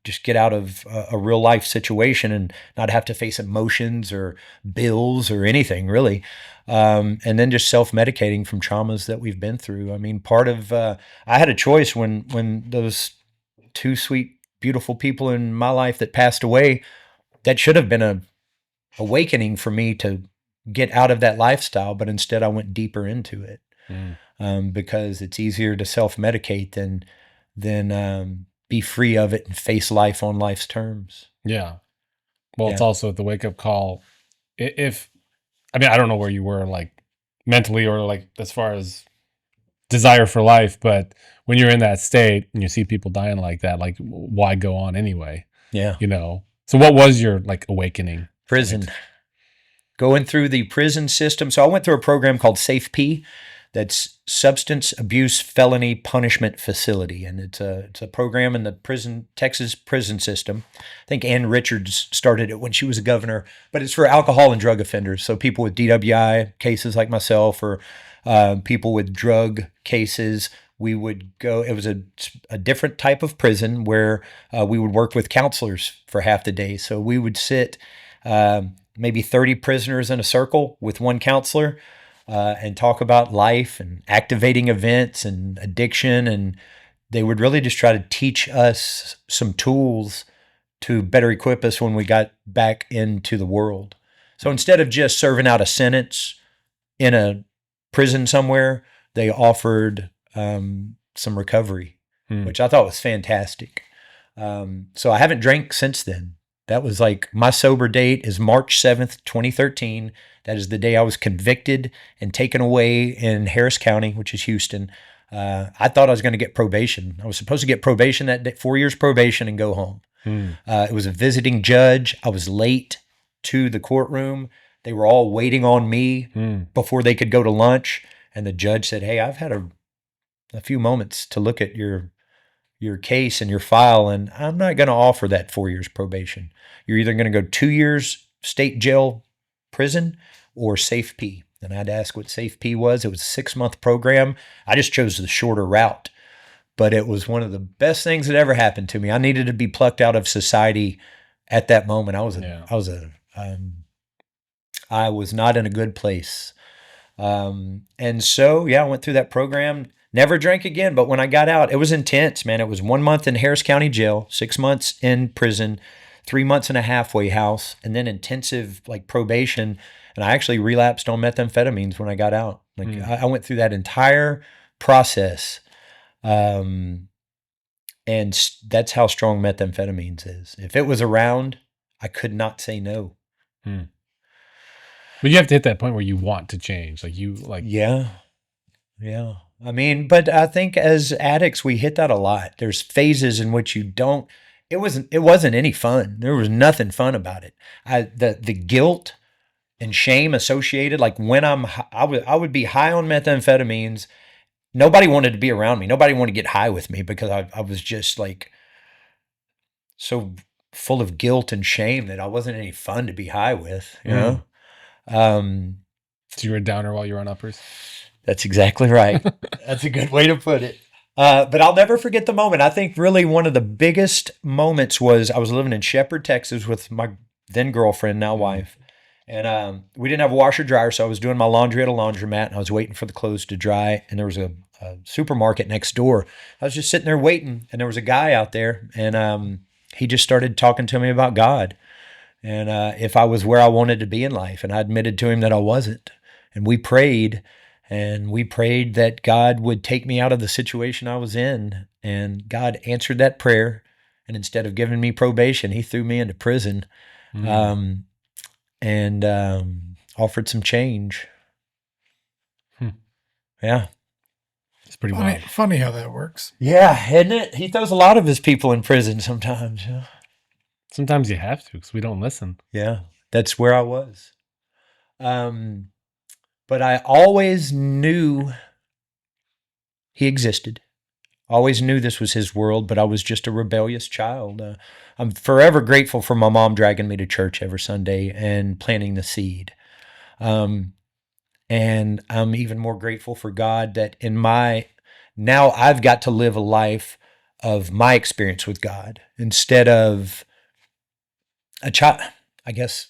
just get out of a real life situation and not have to face emotions or bills or anything really. And then just self-medicating from traumas that we've been through. I mean, I had a choice when those two sweet, beautiful people in my life that passed away, that should have been a awakening for me to get out of that lifestyle, but instead I went deeper into it. because it's easier to self-medicate than be free of it and face life on life's terms. Yeah. Well, Yeah. it's also the wake up call. If, I mean, I don't know where you were like mentally or like as far as desire for life, but when you're in that state and you see people dying like that, like why go on anyway? Yeah. You know? So what was your like awakening? Prison. Going through the prison system. So I went through a program called SAFE-P. That's Substance Abuse Felony Punishment Facility, and it's a program in the Texas prison system. I think Ann Richards started it when she was a governor, but it's for alcohol and drug offenders. So people with DWI cases like myself, or people with drug cases, we would go. It was a different type of prison where we would work with counselors for half the day. So we would sit maybe 30 prisoners in a circle with one counselor. And talk about life and activating events and addiction. And they would really just try to teach us some tools to better equip us when we got back into the world. So instead of just serving out a sentence in a prison somewhere, they offered some recovery, which I thought was fantastic. So I haven't drank since then. That was like my sober date is March 7th, 2013. That is the day I was convicted and taken away in Harris County, which is Houston. I thought I was going to get probation. I was supposed to get probation that day, 4 years probation, and go home. It was a visiting judge. I was late to the courtroom. They were all waiting on me before they could go to lunch. And the judge said, "Hey, I've had a few moments to look at your case and your file, and I'm not going to offer that 4 years probation. You're either going to go 2 years state jail prison or SAFE-P." And I'd ask what SAFE-P was. It was a 6-month program. I just chose the shorter route, but it was one of the best things that ever happened to me. I needed to be plucked out of society at that moment. I was not in a good place. And so, I went through that program. Never drank again, but when I got out, it was intense, man. It was 1 month in Harris County Jail, 6 months in prison, 3 months in a halfway house, and then intensive like probation. And I actually relapsed on methamphetamines when I got out. I went through that entire process, and that's how strong methamphetamines is. If it was around, I could not say no. But you have to hit that point where you want to change, Yeah. I mean, but I think as addicts, we hit that a lot. There's phases in which you don't. It wasn't any fun. There was nothing fun about it. The guilt and shame associated, like when I would be high on methamphetamines. Nobody wanted to be around me. Nobody wanted to get high with me because I was just like so full of guilt and shame that I wasn't any fun to be high with, you know? So you were a downer while you were on uppers? That's exactly right. That's a good way to put it. But I'll never forget the moment. I think really one of the biggest moments was I was living in Shepherd, Texas with my then girlfriend, now wife. And we didn't have a washer dryer, so I was doing my laundry at a laundromat, and I was waiting for the clothes to dry. And there was a supermarket next door. I was just sitting there waiting, and there was a guy out there, and he just started talking to me about God and if I was where I wanted to be in life. And I admitted to him that I wasn't. And we prayed that God would take me out of the situation I was in. And God answered that prayer. And instead of giving me probation, he threw me into prison and offered some change. Yeah. It's pretty wild. Funny how that works. Yeah, isn't it? He throws a lot of his people in prison sometimes. Yeah. Sometimes you have to because we don't listen. Yeah, that's where I was. But I always knew he existed. Always knew this was his world, but I was just a rebellious child. I'm forever grateful for my mom dragging me to church every Sunday and planting the seed. And I'm even more grateful for God that now I've got to live a life of my experience with God instead of a child. I guess,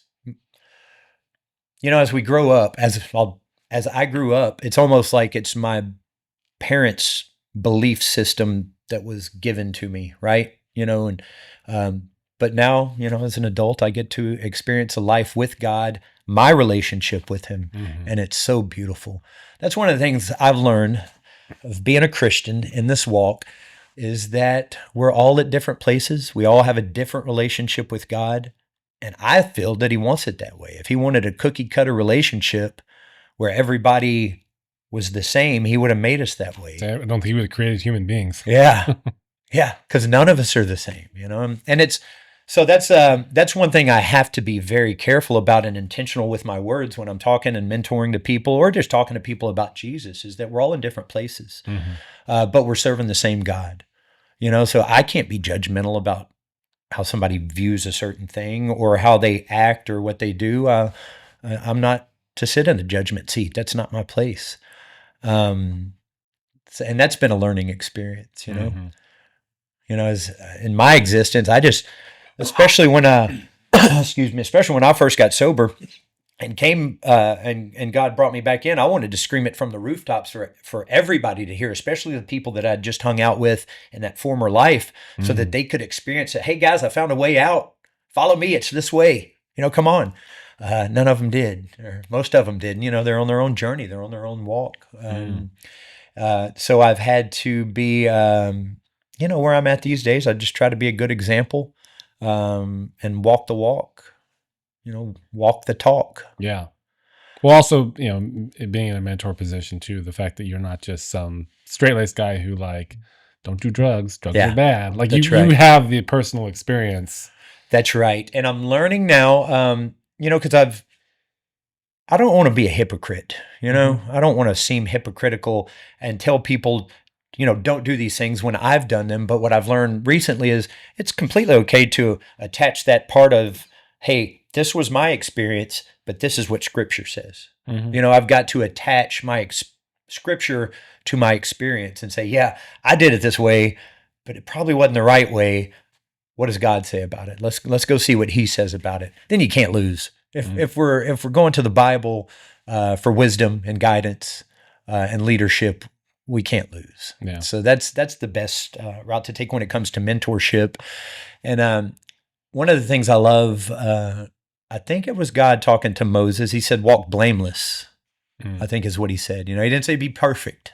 as we grow up, as I grew up, it's almost like it's my parents' belief system that was given to me, right? But now, as an adult, I get to experience a life with God, my relationship with him, and it's so beautiful. That's one of the things I've learned of being a Christian in this walk is that we're all at different places. We all have a different relationship with God. And I feel that he wants it that way. If he wanted a cookie cutter relationship where everybody was the same, he would have made us that way. So I don't think he would have created human beings. Yeah. Yeah. Because none of us are the same, you know? And it's, so that's one thing I have to be very careful about and intentional with my words when I'm talking and mentoring to people or just talking to people about Jesus, is that we're all in different places, but we're serving the same God, you know? So I can't be judgmental about how somebody views a certain thing or how they act or what they do. I'm not to sit in a judgment seat. That's not my place. And that's been a learning experience, you know. You know, as in my existence, I just, especially when especially when I first got sober and came and God brought me back in, I wanted to scream it from the rooftops for everybody to hear, especially the people that I'd just hung out with in that former life, so that they could experience it. Hey guys, I found a way out. Follow me. It's this way. You know, come on. None of them did, or most of them didn't. You know, they're on their own journey. They're on their own walk. So I've had to be, you know, where I'm at these days, I just try to be a good example and walk the walk. You know, walk the talk. Yeah. Well, also, you know, being in a mentor position too, the fact that you're not just some straight-laced guy who like, don't do drugs. Drugs are bad. Like you have the personal experience. That's right. And I'm learning now, you know, because I don't want to be a hypocrite, you know, I don't want to seem hypocritical and tell people, you know, don't do these things when I've done them. But what I've learned recently is it's completely okay to attach that part of, hey, this was my experience, but this is what Scripture says. You know, I've got to attach my Scripture to my experience and say, yeah, I did it this way, but it probably wasn't the right way. What does God say about it? Let's go see what He says about it. Then you can't lose. If we're going to the Bible for wisdom and guidance and leadership, we can't lose. Yeah. So that's the best route to take when it comes to mentorship. And one of the things I love, I think it was God talking to Moses. He said, walk blameless, I think is what he said. You know, he didn't say be perfect.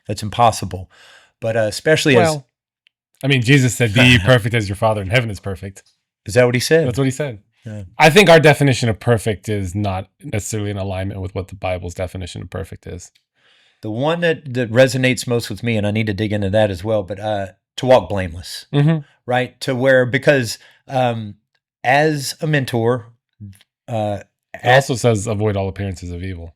That's impossible. But especially I mean, Jesus said, be perfect as your Father in heaven is perfect. Is that what he said? That's what he said. Yeah. I think our definition of perfect is not necessarily in alignment with what the Bible's definition of perfect is. The one that resonates most with me, and I need to dig into that as well, but to walk blameless, right? To where, because as a mentor, it also says avoid all appearances of evil.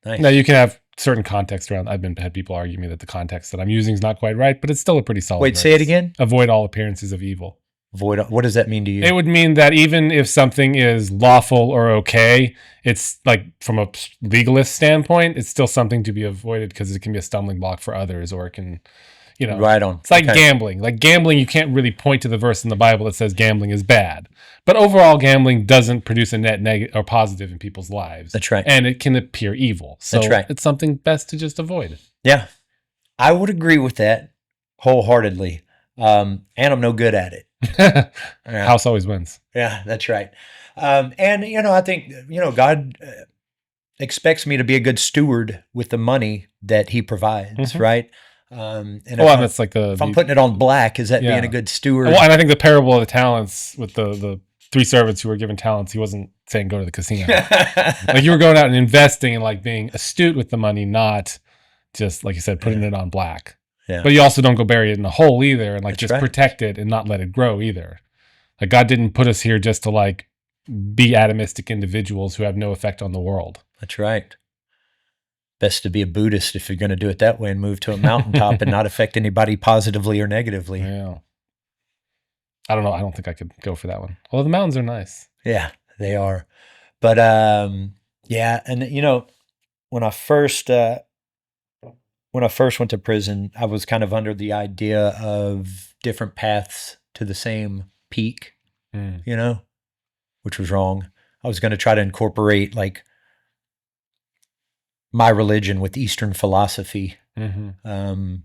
Nice. Now you can have certain context around. I've had people argue me that the context that I'm using is not quite right, but it's still a pretty solid. Wait, say it again. Avoid all appearances of evil. Avoid. What does that mean to you? It would mean that even if something is lawful or okay, it's like from a legalist standpoint, it's still something to be avoided because it can be a stumbling block for others, or it can, you know, right on. It's like gambling. Like gambling, you can't really point to the verse in the Bible that says gambling is bad, but overall, gambling doesn't produce a net negative or positive in people's lives. That's right, and it can appear evil. So that's right. It's something best to just avoid. Yeah, I would agree with that wholeheartedly. And I'm no good at it. House always wins. Yeah, that's right. And, you know, I think, you know, God expects me to be a good steward with the money that He provides, right? And that's like if I'm putting it on black, is that being a good steward? Well, and I think the parable of the talents with the three servants who were given talents, He wasn't saying go to the casino. Like you were going out and investing and like being astute with the money, not just, like you said, putting it on black. Yeah. But you also don't go bury it in a hole either, and like just protect it and not let it grow either. Like God didn't put us here just to like be atomistic individuals who have no effect on the world. That's right. Best to be a Buddhist if you're going to do it that way and move to a mountaintop and not affect anybody positively or negatively. Yeah. I don't know. I don't think I could go for that one. Although the mountains are nice. Yeah, they are. But yeah, and you know, when I first went to prison, I was kind of under the idea of different paths to the same peak, you know, which was wrong. I was going to try to incorporate like my religion with Eastern philosophy. You know,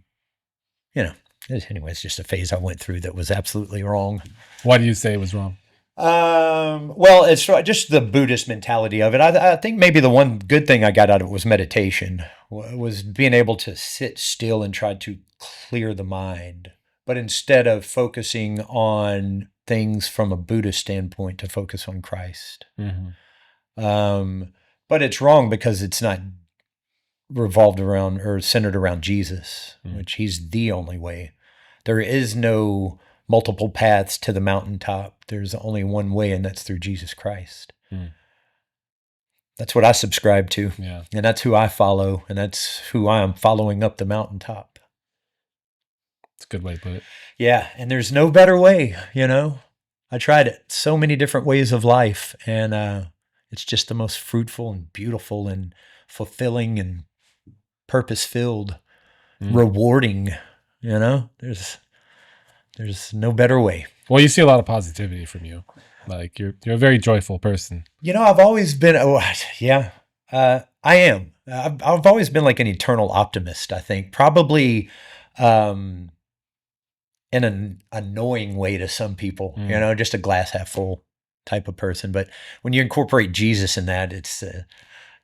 anyway, it's just a phase I went through that was absolutely wrong. Why do you say it was wrong? Well, it's just the Buddhist mentality of it. I think maybe the one good thing I got out of it was meditation, was being able to sit still and try to clear the mind. But instead of focusing on things from a Buddhist standpoint, to focus on Christ. Um, but it's wrong because it's not revolved around or centered around Jesus, which he's the only way. There is no multiple paths to the mountaintop. There's only one way, and that's through Jesus Christ. That's what I subscribe to. Yeah. And that's who I follow, and that's who I am following up the mountaintop. It's a good way to put it. Yeah, and there's no better way, you know. I tried it, so many different ways of life, and it's just the most fruitful and beautiful and fulfilling and purpose-filled, rewarding, you know. There's no better way. Well, you see a lot of positivity from you. Like you're a very joyful person. You know, I've always been. I am. I've always been like an eternal optimist. I think probably in an annoying way to some people. You know, just a glass half full type of person. But when you incorporate Jesus in that, it's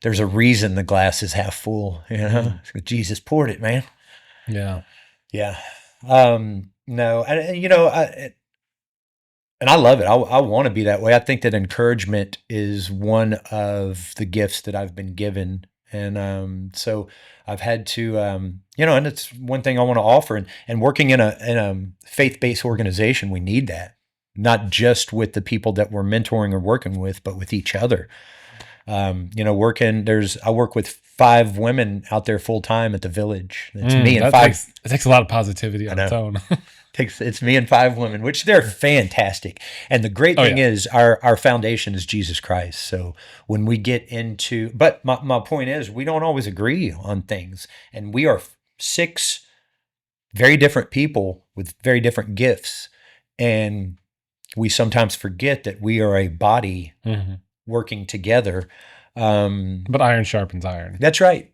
there's a reason the glass is half full. You know, Jesus poured it, man. Yeah. Yeah. No, and I love it. I want to be that way. I think that encouragement is one of the gifts that I've been given. And so I've had to, and it's one thing I want to offer. And working in a faith-based organization, we need that. Not just with the people that we're mentoring or working with, but with each other. I work with 5 women out there full time at the Village. It's me and 5. It takes a lot of positivity on its own. It's me and 5 women, which they're fantastic. And the great thing is our foundation is Jesus Christ. So when we get into, but my point is, we don't always agree on things. And we are 6 very different people with very different gifts. And we sometimes forget that we are a body working together. But iron sharpens iron. That's right.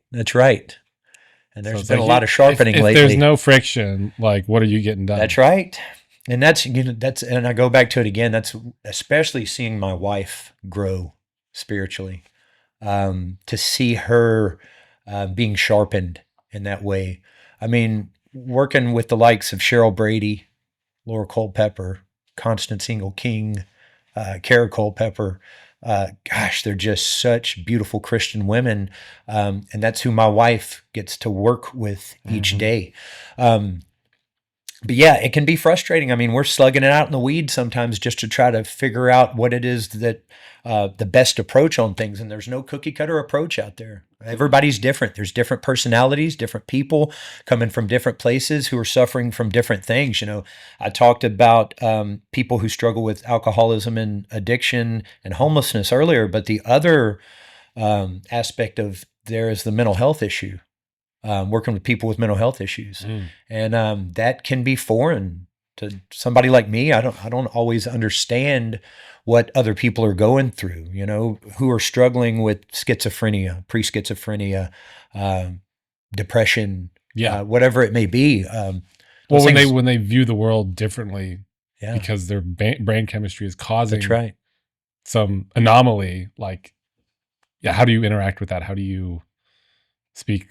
And there's been a lot of sharpening lately. If there's no friction, like what are you getting done? That's right. And and I go back to it again. That's especially seeing my wife grow spiritually, to see her being sharpened in that way. I mean, working with the likes of Cheryl Brady, Laura Culpepper, Constance Ingle King, Kara Culpepper. They're just such beautiful Christian women. And that's who my wife gets to work with each day. But yeah, it can be frustrating. I mean, we're slugging it out in the weeds sometimes just to try to figure out what it is that the best approach on things. And there's no cookie cutter approach out there. Everybody's different. There's different personalities, different people coming from different places who are suffering from different things. You know, I talked about people who struggle with alcoholism and addiction and homelessness earlier, but the other aspect of there is the mental health issue. Working with people with mental health issues, and that can be foreign to somebody like me. I don't always understand what other people are going through. You know, who are struggling with schizophrenia, pre-schizophrenia, depression, whatever it may be. When they view the world differently, because their brain chemistry is causing some anomaly. Like, how do you interact with that? How do you speak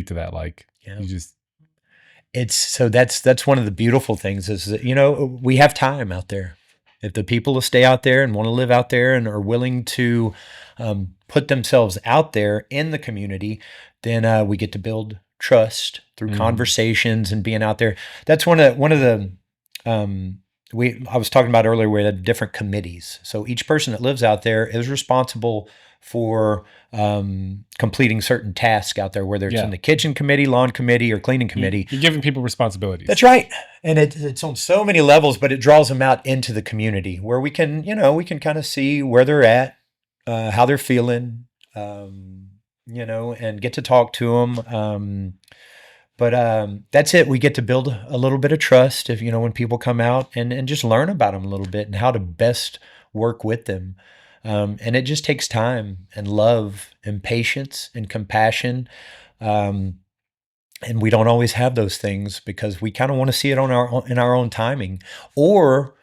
to that? Like, you just, that's one of the beautiful things is that, we have time out there. If the people will stay out there and want to live out there and are willing to put themselves out there in the community, then we get to build trust through conversations and being out there. That's one of the I was talking about earlier, we had different committees. So each person that lives out there is responsible for completing certain tasks out there, whether it's in the kitchen committee, lawn committee, or cleaning committee. You're giving people responsibilities. That's right. And it's on so many levels, but it draws them out into the community where we can kind of see where they're at, how they're feeling, and get to talk to them. But that's it. We get to build a little bit of trust if, when people come out and just learn about them a little bit and how to best work with them. And it just takes time and love and patience and compassion. And we don't always have those things because we kind of want to see it in our own timing, or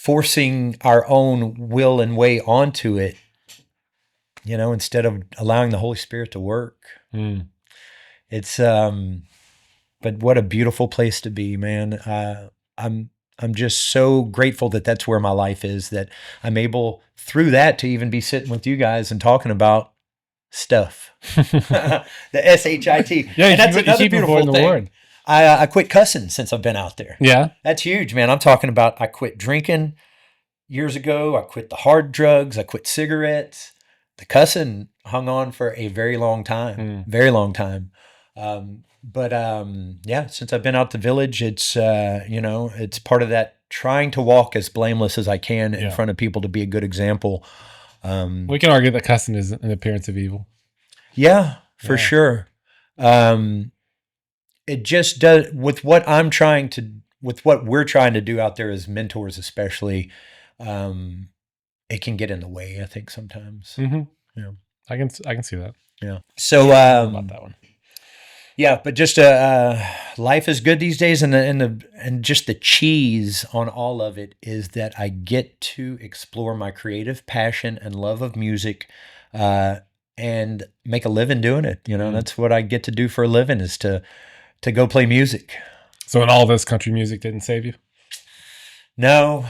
forcing our own will and way onto it, instead of allowing the Holy Spirit to work. It's, but what a beautiful place to be, man. I'm just so grateful that that's where my life is, that I'm able through that to even be sitting with you guys and talking about stuff. The S-H-I-T. Yeah, and that's you another keep beautiful avoiding thing. the word. I quit cussing since I've been out there. Yeah. That's huge, man. I'm talking about I quit drinking years ago. I quit the hard drugs. I quit cigarettes. The cussing hung on for a very long time, very long time. But yeah, since I've been out to Village, it's, it's part of that trying to walk as blameless as I can in front of people to be a good example. We can argue that cussing is an appearance of evil. Yeah, for sure. It just does with what we're trying to do out there as mentors, especially, it can get in the way, I think, sometimes. Yeah. I can see that. Yeah. So, about that one. Yeah, but just life is good these days, and just the cheese on all of it is that I get to explore my creative passion and love of music, and make a living doing it. That's what I get to do for a living, is to go play music. So, in all this, country music didn't save you? No.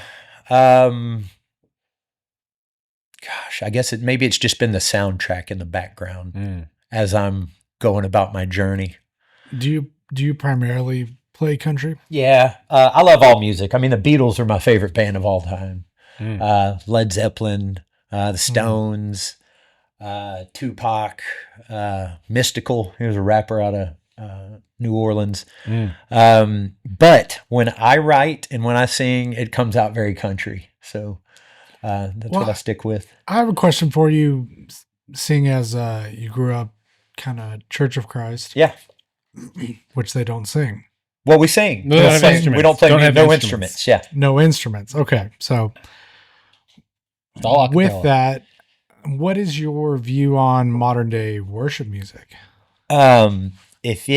Gosh, I guess maybe it's just been the soundtrack in the background as I'm going about my journey. Do you primarily play country? Yeah, I love all music. I mean, the Beatles are my favorite band of all time. Led Zeppelin, the Stones, Tupac, Mystical. He was a rapper out of New Orleans. But when I write and when I sing, it comes out very country. So that's what I stick with. I have a question for you, seeing as you grew up kind of Church of Christ. Yeah. Which they don't sing. Well, we sing. No, we don't play no instruments. Yeah. No instruments. Okay. So with that, what is your view on modern day worship music? If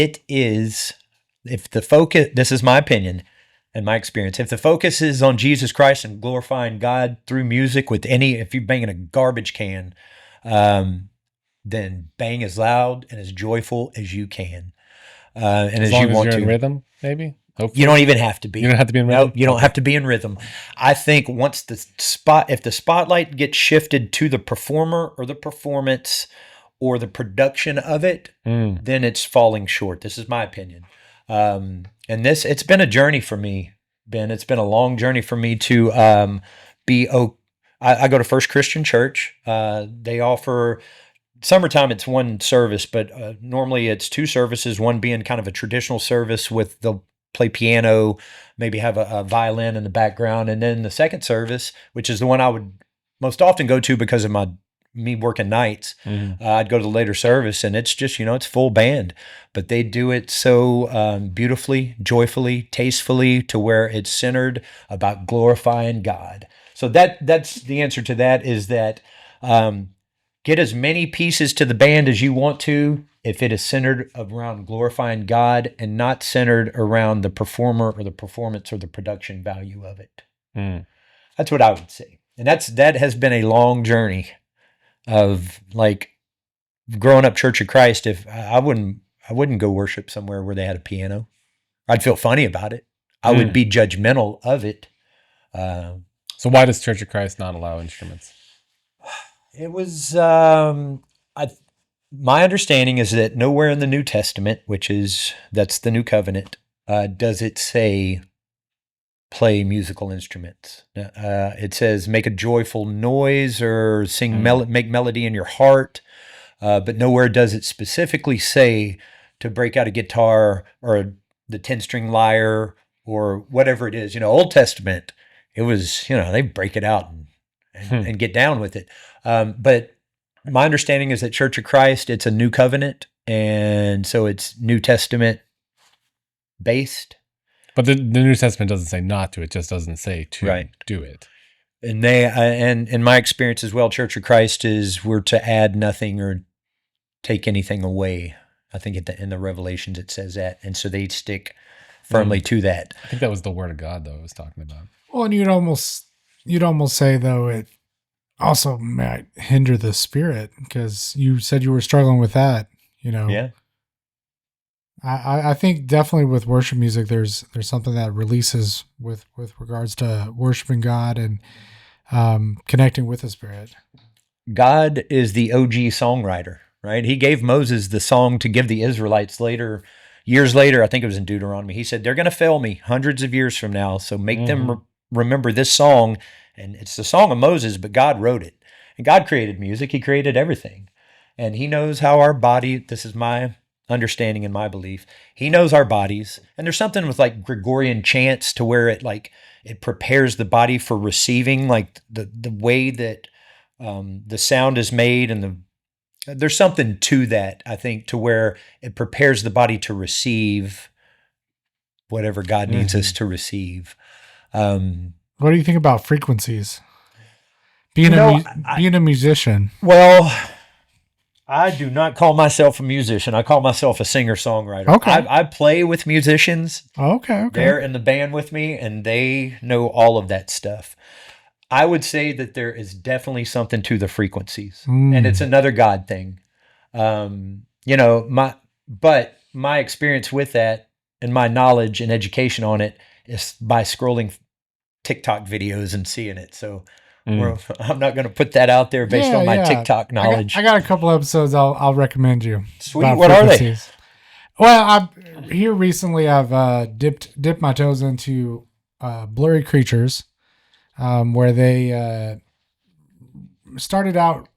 the focus, this is my opinion and my experience, if the focus is on Jesus Christ and glorifying God through music if you're banging a garbage can, then bang as loud and as joyful as you can. And as long you want you're to. in rhythm, maybe. Hopefully. You don't even have to be. You don't have to be in rhythm. No, you don't have to be in rhythm. I think once if the spotlight gets shifted to the performer or the performance or the production of it, then it's falling short. This is my opinion. And it's been a journey for me, Ben. It's been a long journey for me to I go to First Christian Church. They offer. Summertime, it's one service, but normally it's two services, one being kind of a traditional service with they'll play piano, maybe have a violin in the background. And then the second service, which is the one I would most often go to because of me working nights, I'd go to the later service, and it's just, it's full band. But they do it so beautifully, joyfully, tastefully, to where it's centered about glorifying God. So that's the answer to that, is that get as many pieces to the band as you want to if it is centered around glorifying God and not centered around the performer or the performance or the production value of it. That's what I would say. And that has been a long journey of like growing up Church of Christ. If I wouldn't go worship somewhere where they had a piano. I'd feel funny about it. I would be judgmental of it. So why does Church of Christ not allow instruments? It was, my understanding is that nowhere in the New Testament, that's the New Covenant, does it say play musical instruments. It says make a joyful noise or sing, make melody in your heart, but nowhere does it specifically say to break out a guitar or the 10-string lyre or whatever it is. Old Testament, it was, they break it out and get down with it. But my understanding is that Church of Christ, it's a new covenant, and so it's New Testament based. But the New Testament doesn't say not to; it just doesn't say to do it. And and in my experience as well, Church of Christ we're to add nothing or take anything away. I think in the Revelations it says that, and so they stick firmly to that. I think that was the Word of God, though, I was talking about. Well, and you'd almost you'd almost say though it also might hinder the spirit, because you said you were struggling with that. Yeah. I think definitely with worship music, there's something that releases with regards to worshiping God and connecting with the Spirit. God is the OG songwriter, right? He gave Moses the song to give the Israelites later, years later. I think it was in Deuteronomy. He said, they're going to fail me hundreds of years from now. So make them remember this song. And it's the song of Moses, but God wrote it. And God created music. He created everything. And he knows how our body, this is my understanding and my belief, he knows our bodies. And there's something with like Gregorian chants to where it prepares the body for receiving, like the way that the sound is made, and there's something to that, I think, to where it prepares the body to receive whatever God needs us to receive. What do you think about frequencies? Being a musician. Well, I do not call myself a musician. I call myself a singer-songwriter. Okay. I play with musicians. Okay. They're in the band with me, and they know all of that stuff. I would say that there is definitely something to the frequencies, and it's another God thing. My experience with that and my knowledge and education on it is by scrolling TikTok videos and seeing it. So I'm not going to put that out there based on my TikTok knowledge. I got a couple episodes I'll recommend you. Sweet. What are they? Well, here recently I've dipped my toes into Blurry Creatures, where they started out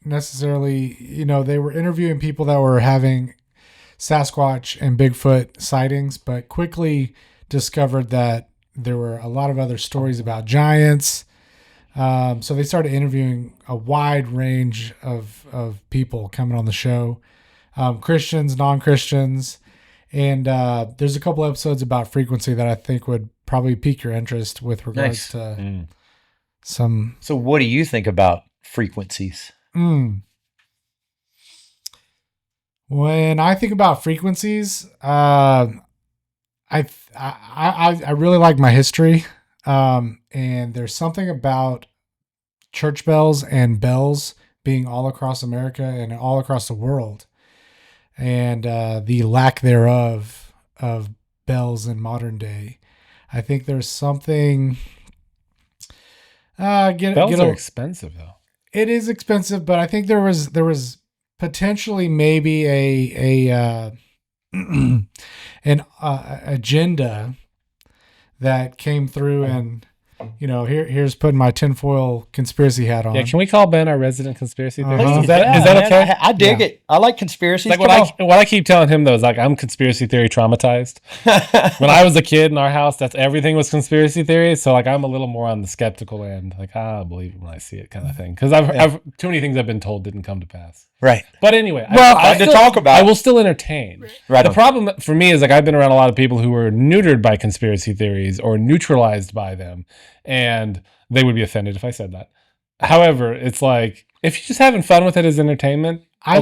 necessarily, they were interviewing people that were having Sasquatch and Bigfoot sightings, but quickly discovered that there were a lot of other stories about giants. So they started interviewing a wide range of people coming on the show, Christians, non-Christians. And there's a couple episodes about frequency that I think would probably pique your interest with regards to some. So what do you think about frequencies? When I think about frequencies, I really like my history. And there's something about church bells and bells being all across America and all across the world, and the lack thereof of bells in modern day. I think there's something. Bells are expensive, though. It is expensive, but I think there was potentially maybe a an agenda that came through, and here's putting my tinfoil conspiracy hat on. Yeah, can we call Ben our resident conspiracy theorist? Uh-huh. Is that okay? I dig it. I like conspiracies. Like what I keep telling him though is like I'm conspiracy theory traumatized. When I was a kid in our house, everything was conspiracy theory. So like I'm a little more on the skeptical end, like I'll believe it when I see it, kind of thing. Because I've too many things I've been told didn't come to pass. Right. But anyway, I will still entertain. Right. The problem for me is like I've been around a lot of people who were neutered by conspiracy theories or neutralized by them, and they would be offended if I said that. However, it's like if you're just having fun with it as entertainment, but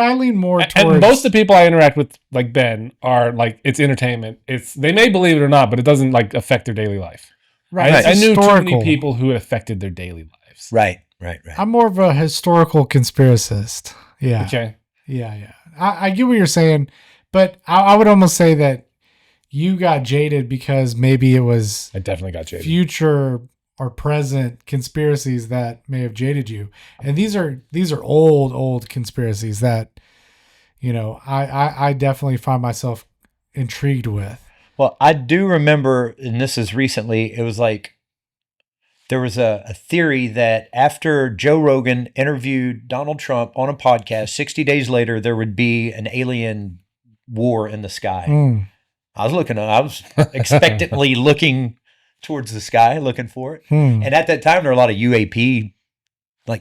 I lean more towards. And most of the people I interact with, like Ben, are like it's entertainment. They may believe it or not, but it doesn't like affect their daily life. Right. I knew too many people who it affected their daily lives. Right. I'm more of a historical conspiracist. Yeah. Okay. Yeah. I get what you're saying, but I would almost say that you got jaded because maybe it was I definitely got jaded. Future or present conspiracies that may have jaded you. And these are old conspiracies that, I definitely find myself intrigued with. Well, I do remember, and this is recently, it was like, there was a theory that after Joe Rogan interviewed Donald Trump on a podcast, 60 days later, there would be an alien war in the sky. I was expectantly looking towards the sky, looking for it. And at that time, there were a lot of UAP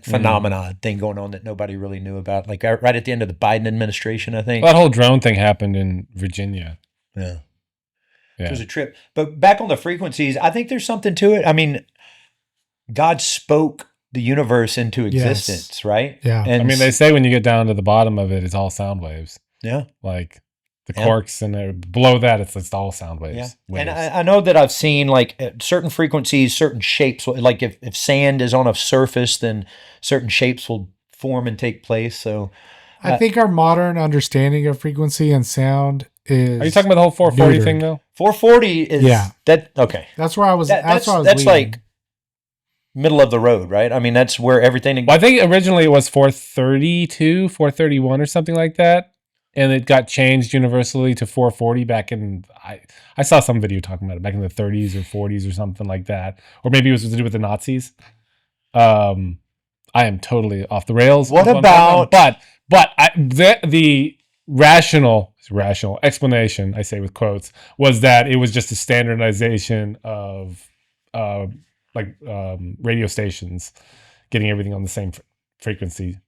phenomena thing going on that nobody really knew about. Like right at the end of the Biden administration, I think. That whole drone thing happened in Virginia. Yeah. It was a trip. But back on the frequencies, I think there's something to it. I mean, God spoke the universe into existence, right? Yeah. And they say when you get down to the bottom of it, it's all sound waves. Yeah. Like the quarks, and below that, it's all sound waves. Yeah. And I know that I've seen like certain frequencies, certain shapes. Like if sand is on a surface, then certain shapes will form and take place. So I think our modern understanding of frequency and sound is. Are you talking about the whole 440 thing though? 440 is that okay? That's where I was. That's leading. Like middle of the road, right? I mean, that's where everything. Well, I think originally it was 432, 431, or something like that. And it got changed universally to 440 back in, I saw some video talking about it back in the 30s or 40s or something like that. Or maybe it was to do with the Nazis. I am totally off the rails. What about... the rational explanation, I say with quotes, was that it was just a standardization of radio stations getting everything on the same frequency.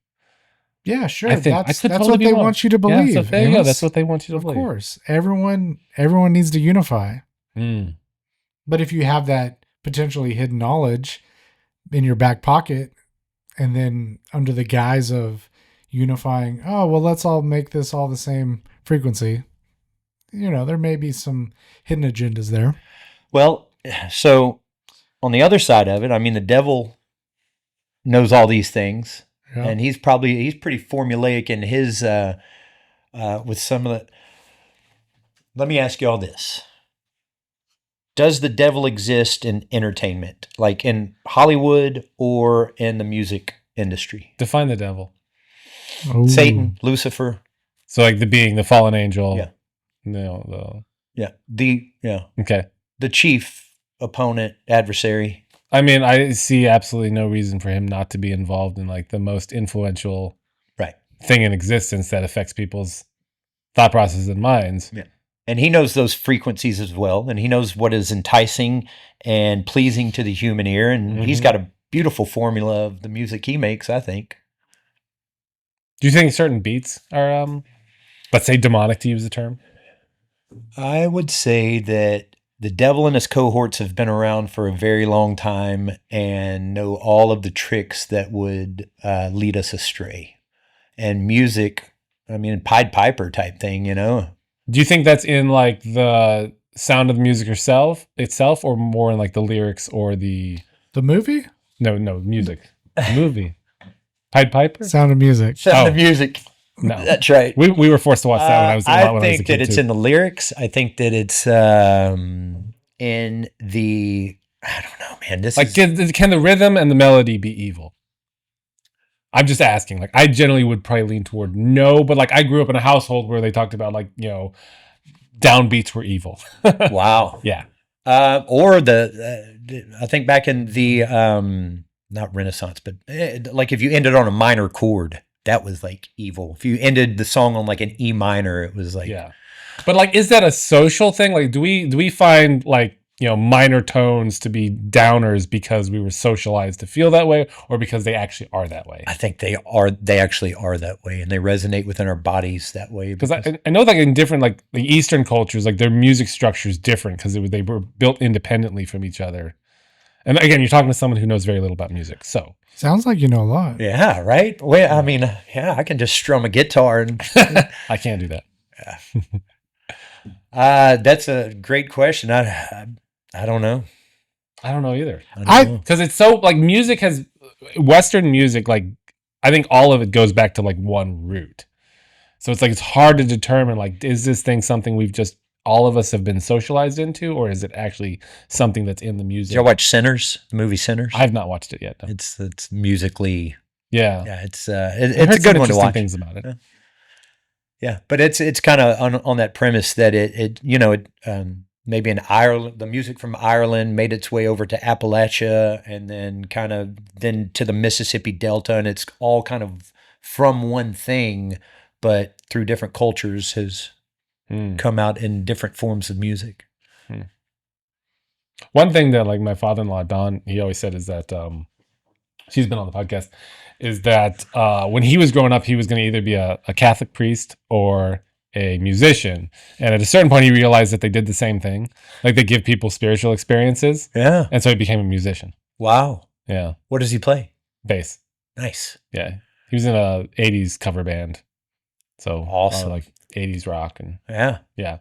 Yeah, sure. That's totally what they want you to believe. Yeah, so there you go. That's what they want you to believe. Of course. Everyone needs to unify. But if you have that potentially hidden knowledge in your back pocket, and then under the guise of unifying, oh, well, let's all make this all the same frequency. There may be some hidden agendas there. Well, so on the other side of it, I mean, the devil knows all these things. Yeah. And he's pretty formulaic in his with some of the. Let me ask you all this: does the devil exist in entertainment, like in Hollywood or in the music industry? Define the devil. Ooh. Satan, Lucifer. So like the being, the fallen angel. Yeah. Okay. The chief opponent, adversary. I mean, I see absolutely no reason for him not to be involved in like the most influential thing in existence that affects people's thought processes and minds. Yeah. And he knows those frequencies as well. And he knows what is enticing and pleasing to the human ear. And he's got a beautiful formula of the music he makes, I think. Do you think certain beats are, let's say, demonic, to use the term? I would say that the devil and his cohorts have been around for a very long time and know all of the tricks that would lead us astray. And music, I mean, Pied Piper type thing, Do you think that's in like the sound of the music itself, or more in like the lyrics or the movie? No, music. The movie. Pied Piper? Sound of Music. Sound of Music. No, that's right. We were forced to watch that when I was a kid. I think that it's in the lyrics. I think that it's in the. I don't know, man. This like can the rhythm and the melody be evil? I'm just asking. Like, I generally would probably lean toward no, but like I grew up in a household where they talked about like downbeats were evil. Wow. Yeah. Or I think back in the not Renaissance, but like if you ended on a minor chord. That was like evil. If you ended the song on like an E minor, it was like But like, is that a social thing? Like, do we find like minor tones to be downers because we were socialized to feel that way, or because they actually are that way? I think they are. They actually are that way, and they resonate within our bodies that way. Because I know that in different like the Eastern cultures, like their music structure is different because they were built independently from each other. And again, you're talking to someone who knows very little about music, so. Sounds like you know a lot. Yeah, right? Well, I mean, I can just strum a guitar. And I can't do that. Yeah. That's a great question. I don't know. I don't know either. Because it's so, like, music has... Western music, like, I think all of it goes back to, like, one root. So it's, like, it's hard to determine, like, is this thing something we've just... all of us have been socialized into, or is it actually something that's in the music? Did you watch Sinners, the movie Sinners? I have not watched it yet. No. It's musically, it's a good one to watch. Things about it, yeah, but it's kind of on that premise that it maybe in Ireland, the music from Ireland made its way over to Appalachia, and then then to the Mississippi Delta, and it's all kind of from one thing, but through different cultures has come out in different forms of music. One thing that like my father-in-law, Don, he always said is that she's been on the podcast, is that when he was growing up, he was going to either be a Catholic priest or a musician. And at a certain point, he realized that they did the same thing. Like they give people spiritual experiences. Yeah. And so he became a musician. Wow. Yeah. What does he play? Bass. Nice. Yeah. He was in a 80s cover band. So awesome. like 80s rock and Yeah. yeah.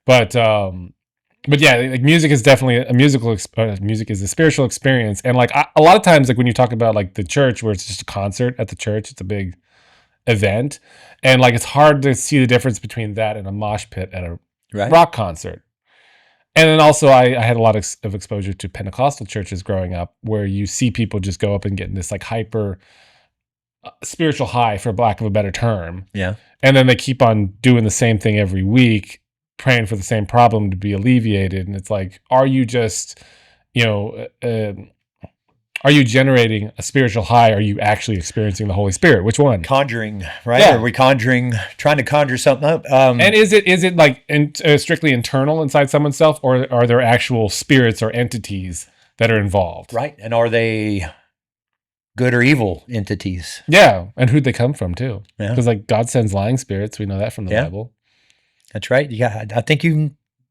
But yeah, like music is definitely music is a spiritual experience. And like a lot of times, like when you talk about like the church where it's just a concert at the church, it's a big event. And like, it's hard to see the difference between that and a mosh pit at a rock concert. And then also I had a lot of exposure to Pentecostal churches growing up where you see people just go up and get in this like hyper spiritual high, for lack of a better term. Yeah. And then they keep on doing the same thing every week, praying for the same problem to be alleviated. And it's like, are you just, are you generating a spiritual high? Are you actually experiencing the Holy Spirit? Which one? Conjuring, right? Yeah. Are we trying to conjure something up? And is it like strictly internal inside someone's self, or are there actual spirits or entities that are involved? Right. And are they good or evil entities? Yeah. And who'd they come from too? Yeah. Because like God sends lying spirits. We know that from the Bible. That's right. Yeah. I think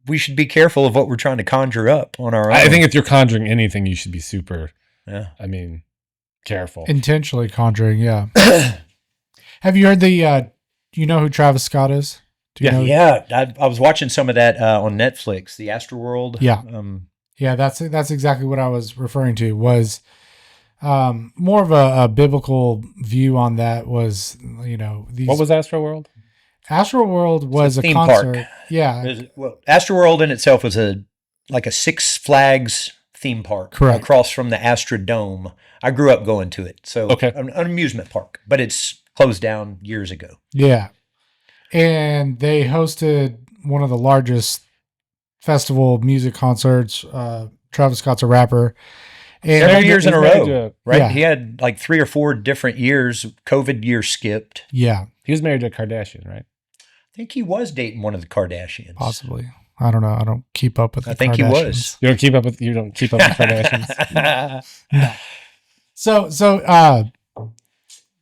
we should be careful of what we're trying to conjure up on our own. I think if you're conjuring anything, you should be super... Yeah. I mean, careful. Intentionally conjuring, yeah. Have you heard you know who Travis Scott is? Do you know? Yeah. I was watching some of that on Netflix, the Astroworld. Yeah. Yeah, that's exactly what I was referring to, was more of a biblical view on that was, what was Astroworld? Astroworld was a theme concert. park. Yeah. Well, Astroworld in itself was like a Six Flags theme park. Correct. Across from the Astrodome. I grew up going to it. So an amusement park, but it's closed down years ago. Yeah. And they hosted one of the largest festival music concerts. Travis Scott's a rapper. And several years in a row, right? Yeah. He had like 3 or 4 different years. COVID year skipped. Yeah. He was married to a Kardashian, right? I think he was dating one of the Kardashians. Possibly. I don't know. I don't keep up with the Kardashians. I think he was. You don't keep up with Kardashians? No. So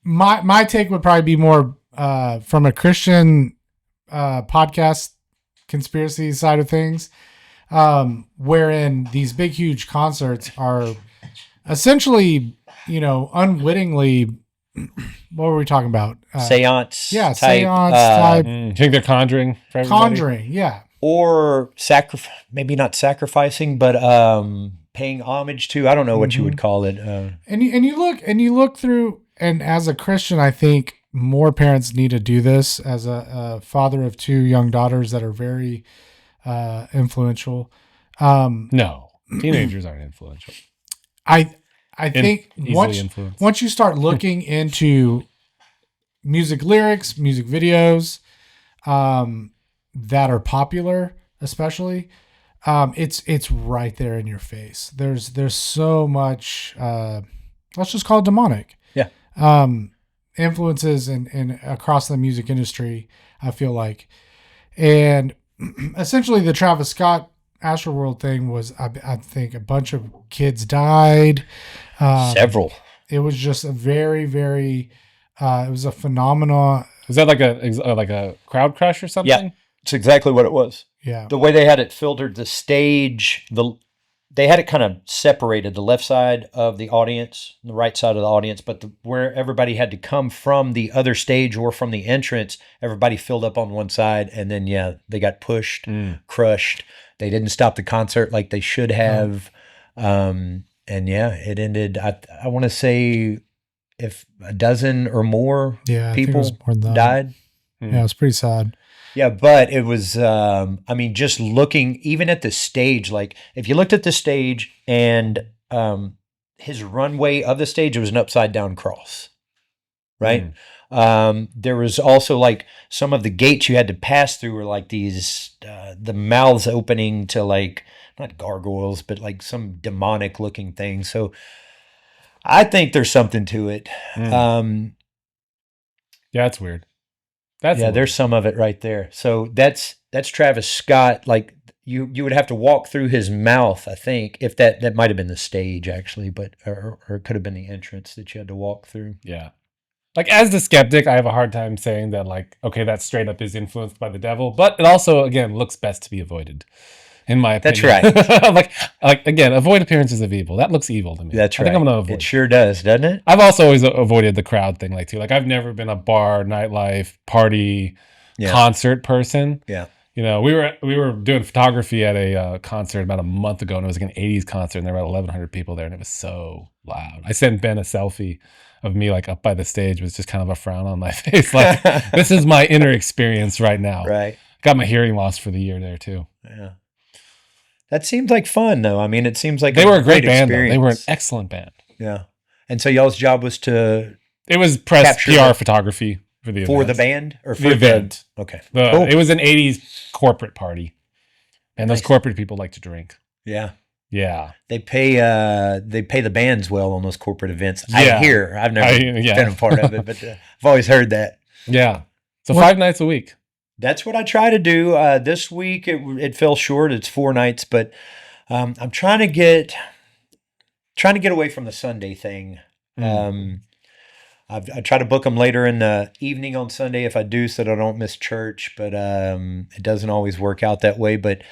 my take would probably be more from a Christian podcast conspiracy side of things, wherein these big, huge concerts are essentially, unwittingly, what were we talking about? Seance. Yeah, type, seance type. You think they're conjuring for everybody? Conjuring, yeah. Or maybe not sacrificing, but paying homage to. I don't know what you would call it. And you look through, and as a Christian, I think more parents need to do this. As a father of 2 young daughters that are very influential. No, teenagers aren't influential. I think easily once you start looking into music lyrics, music videos, that are popular, especially, it's right there in your face. There's so much, let's just call it demonic. Yeah. Influences in across the music industry, I feel like. And essentially the Travis Scott Astroworld thing was, I think a bunch of kids died. Several. It was just a very, very, it was a phenomenon. Was that like a crowd crush or something? Yeah. It's exactly what it was. Yeah. The way they had it filtered, the stage, they had it kind of separated, the left side of the audience, the right side of the audience, but where everybody had to come from the other stage or from the entrance, everybody filled up on one side, and then, they got pushed, crushed. They didn't stop the concert like they should have. It ended, I want to say, if a dozen or more people died. Yeah, it was pretty sad. Yeah, but it was, just looking even at the stage, like if you looked at the stage and his runway of the stage, it was an upside down cross, right? There was also like some of the gates you had to pass through were like these, the mouths opening to like, not gargoyles, but like some demonic looking thing. So I think there's something to it. Yeah, it's weird. There's some of it right there. So that's Travis Scott. Like you would have to walk through his mouth, I think, if that might have been the stage actually, but or it could have been the entrance that you had to walk through. Yeah. Like as the skeptic, I have a hard time saying that like, okay, that straight up is influenced by the devil, but it also again looks best to be avoided. In my opinion. That's right. like again, avoid appearances of evil. That looks evil to me. That's right. I think I'm gonna avoid it. Sure does, doesn't it? I've also always avoided the crowd thing, like too. Like I've never been a bar, nightlife, party, concert person. Yeah. You know, we were doing photography at a concert about a month ago, and it was like an 80s concert, and there were about 1,100 people there, and it was so loud. I sent Ben a selfie of me like up by the stage with just kind of a frown on my face. Like, this is my inner experience right now. Right. Got my hearing loss for the year there too. Yeah. That seems like fun, though. I mean, it seems like they were a great band. Experience. They were an excellent band. Yeah. And so y'all's job was to It was press PR photography for the for the band or for the event. Okay. Cool. It was an 80s corporate party. And those corporate people like to drink. Yeah. Yeah. They pay the bands well on those corporate events. I hear. I've never been a part of it, but I've always heard that. Yeah. So 5 nights a week. That's what I try to do. This week it fell short. It's 4 nights, but I'm trying to get away from the Sunday thing. I try to book them later in the evening on Sunday if I do, so that I don't miss church. But it doesn't always work out that way. But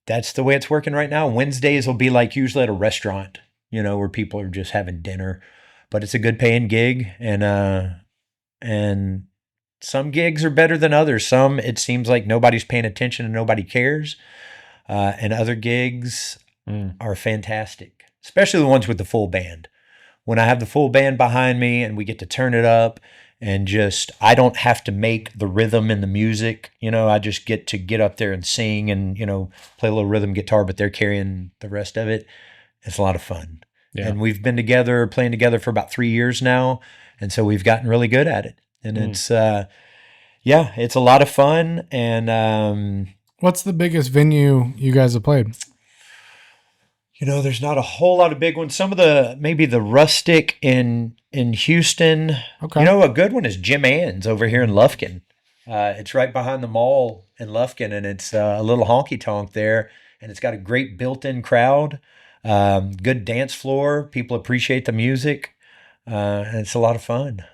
that's the way it's working right now. Wednesdays will be like usually at a restaurant, where people are just having dinner. But it's a good paying gig, and some gigs are better than others. Some it seems like nobody's paying attention and nobody cares, and other gigs are fantastic, especially the ones with the full band. When I have the full band behind me and we get to turn it up and I don't have to make the rhythm in the music, I just get to get up there and sing and, play a little rhythm guitar, but they're carrying the rest of it. It's a lot of fun. Yeah. And we've been playing together for about 3 years now. And so we've gotten really good at it. And it's a lot of fun. And what's the biggest venue you guys have played? There's not a whole lot of big ones. Some of maybe the Rustic in Houston. Okay. A good one is Jim Ann's over here in Lufkin. It's right behind the mall in Lufkin, and it's a little honky tonk there, and it's got a great built-in crowd, good dance floor. People appreciate the music, and it's a lot of fun.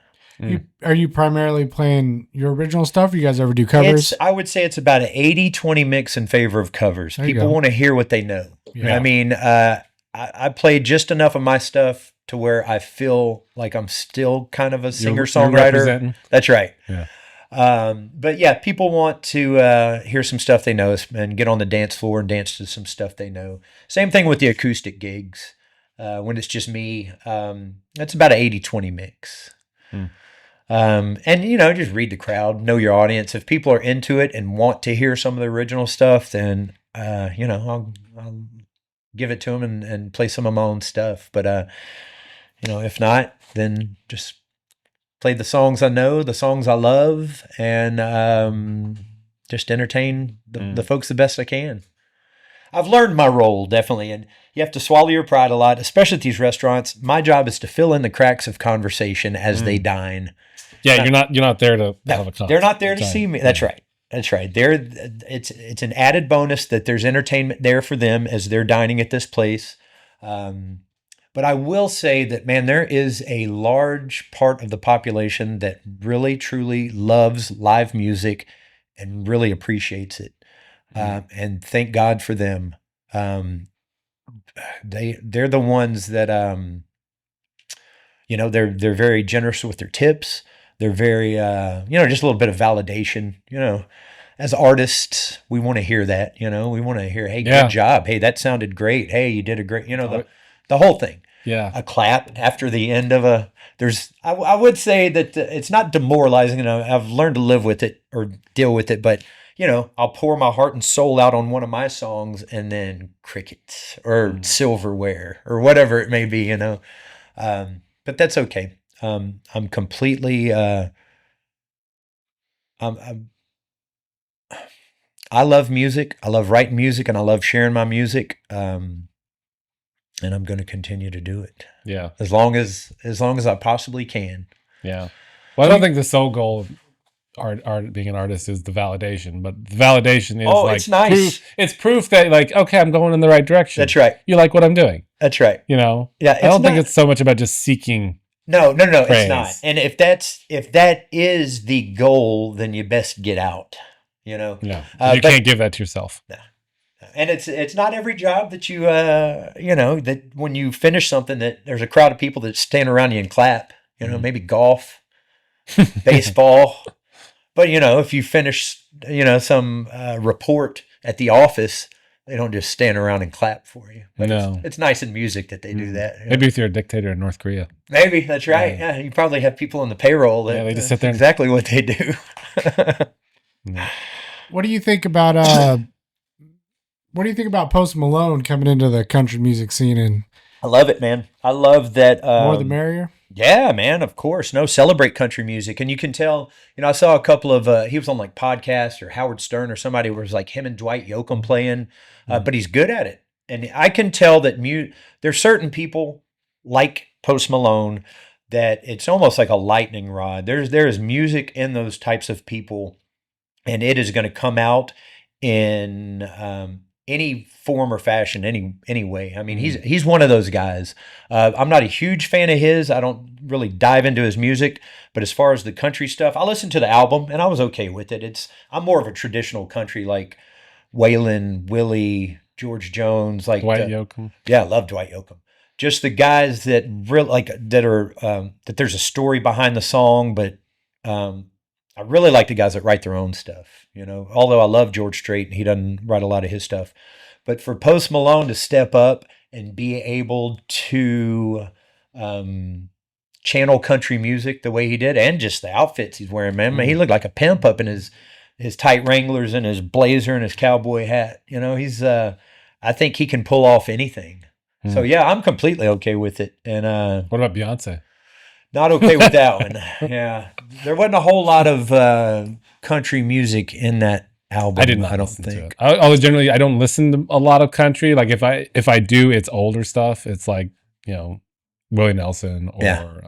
Are you primarily playing your original stuff, or you guys ever do covers? I would say it's about an 80-20 mix in favor of covers. People want to hear what they know. Yeah. I mean, I played just enough of my stuff to where I feel like I'm still kind of a singer-songwriter. That's right. Yeah. But yeah, people want to hear some stuff they know and get on the dance floor and dance to some stuff they know. Same thing with the acoustic gigs. When it's just me, it's about an 80-20 mix. And just read the crowd, know your audience. If people are into it and want to hear some of the original stuff, then I'll give it to them and play some of my own stuff. But if not, then just play the songs I know, the songs I love, and just entertain the folks the best I can. I've learned my role, definitely, and you have to swallow your pride a lot, especially at these restaurants. My job is to fill in the cracks of conversation as they dine. Yeah, you're not there to have a conversation. They're not there to see me. That's right. That's right. It's an added bonus that there's entertainment there for them as they're dining at this place. But I will say that, man, there is a large part of the population that really, truly loves live music and really appreciates it. And thank God for them. They're the ones that, they're very generous with their tips. They're very, just a little bit of validation, as artists, we want to hear that, we want to hear, hey, good job. Hey, that sounded great. Hey, you did a great, the whole thing. Yeah. A clap after the end of I would say that it's not demoralizing, and I've learned to live with it or deal with it, but I'll pour my heart and soul out on one of my songs and then crickets or silverware or whatever it may be, but that's okay. I'm completely, I love music. I love writing music, and I love sharing my music. And I'm going to continue to do it. Yeah. As long as I possibly can. Yeah. Well, I don't think the sole goal of art being an artist is the validation, but the validation is it's nice. Proof. It's proof that okay, I'm going in the right direction. That's right. You like what I'm doing. That's right. Yeah. I don't think it's so much about just seeking. No, it's not. And if that is the goal, then you best get out. Yeah. You can't give that to yourself. No. And it's not every job that you that when you finish something that there's a crowd of people that stand around you and clap. Maybe golf, baseball. But if you finish, some report at the office, they don't just stand around and clap for you. But No. it's nice in music that they do that. Maybe if you're a dictator in North Korea. Maybe that's right. Yeah, you probably have people on the payroll that they just sit there. Exactly what they do. What do you think about Post Malone coming into the country music scene? And I love it, man. I love that. More the merrier. Yeah, man, of course. No, celebrate country music. And you can tell, I saw a couple of, he was on like podcast or Howard Stern or somebody where it was like him and Dwight Yoakam playing, but he's good at it. And I can tell that there's certain people like Post Malone that it's almost like a lightning rod. There is music in those types of people, and it is going to come out in any form or fashion, any way. I mean, he's one of those guys. I'm not a huge fan of his. I don't really dive into his music, but as far as the country stuff, I listened to the album and I was okay with it. I'm more of a traditional country, like Waylon, Willie, George Jones, like Dwight Yoakam. Yeah, I love Dwight Yoakam. Just the guys that really like that are that there's a story behind the song, but I really like the guys that write their own stuff. Although I love George Strait and he doesn't write a lot of his stuff, but for Post Malone to step up and be able to channel country music the way he did, and just the outfits he's wearing, man, he looked like a pimp up in his tight Wranglers and his blazer and his cowboy hat. He's I think he can pull off anything. So yeah, I'm completely okay with it. And what about Beyonce? Not okay with that one. Yeah, there wasn't a whole lot of country music in that album. I did not. I don't listen think. To it. I was generally, I don't listen to a lot of country. Like if I do, it's older stuff. It's like Willie Nelson or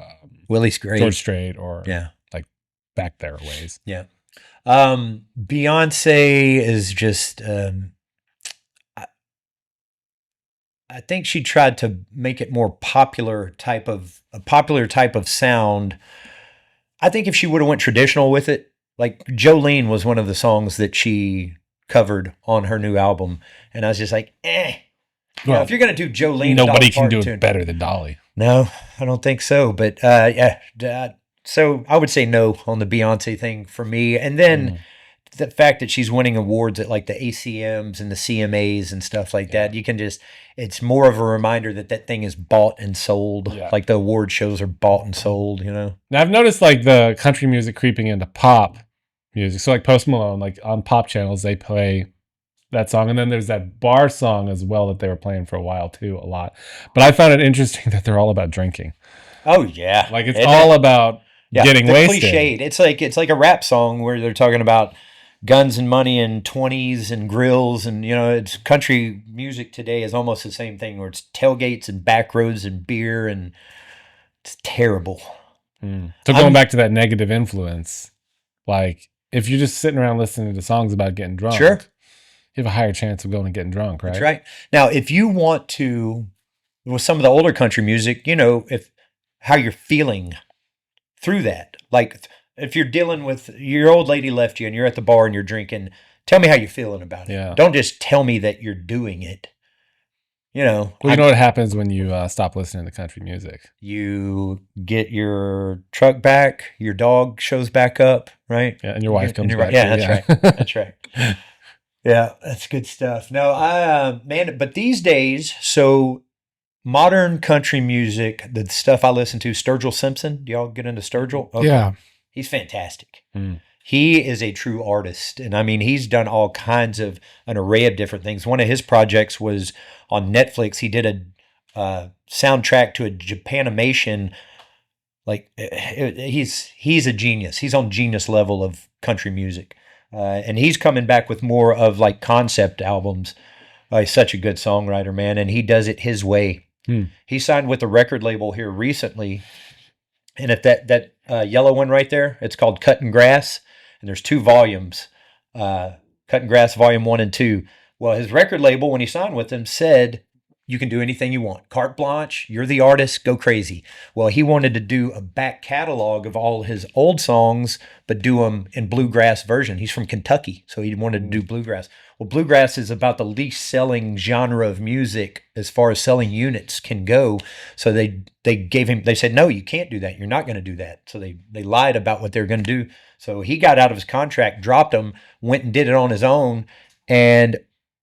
Willie's great. George Strait or like back there ways. Yeah. Beyonce is just. I think she tried to make it more popular type of sound. I think if she would have went traditional with it, like Jolene was one of the songs that she covered on her new album, and I was just like, Well, if you're gonna do Jolene, nobody can do it better than Dolly. No, I don't think so. But so I would say no on the Beyonce thing for me, and then. The fact that she's winning awards at like the ACMs and the CMAs and stuff like that, you can it's more of a reminder that thing is bought and sold. Yeah. Like the award shows are bought and sold, Now I've noticed like the country music creeping into pop music. So like Post Malone, like on pop channels, they play that song. And then there's that bar song as well that they were playing for a while too, a lot. But I found it interesting that they're all about drinking. Oh yeah. Like it's all about getting wasted. Cliched. It's like a rap song where they're talking about guns and money and 20s and grills, and it's country music today is almost the same thing, where it's tailgates and back roads and beer, and it's terrible. So going back to that negative influence, like if you're just sitting around listening to songs about getting drunk, sure, you have a higher chance of going and getting drunk, right? That's right. Now, if you want to, with some of the older country music, if how you're feeling through that, like. If you're dealing with your old lady left you and you're at the bar and you're drinking, tell me how you're feeling about it. Yeah. Don't just tell me that you're doing it. Well, you know what happens when you stop listening to country music? You get your truck back, your dog shows back up, right? Yeah, and your wife comes back. Yeah, that's right. That's right. Yeah, that's good stuff. No, man, but these days, so modern country music, the stuff I listen to, Sturgill Simpson. Do y'all get into Sturgill? Okay. Yeah. He's fantastic. He is a true artist. And I mean, he's done all kinds of an array of different things. One of his projects was on Netflix. He did a soundtrack to a Japanimation. Like he's a genius. He's on genius level of country music. And he's coming back with more of like concept albums. He's such a good songwriter, man. And he does it his way. He signed with a record label here recently. And if that yellow one right there, it's called Cutting Grass, and there's 2 volumes, Cutting Grass Volume 1 and 2. Well, his record label, when he signed with them, said, you can do anything you want. Carte blanche, you're the artist, go crazy. Well, he wanted to do a back catalog of all his old songs, but do them in bluegrass version. He's from Kentucky, so he wanted to do bluegrass. Well, bluegrass is about the least selling genre of music as far as selling units can go. So they said, no, you can't do that. You're not going to do that. So they lied about what they were going to do. So he got out of his contract, dropped them, went and did it on his own, and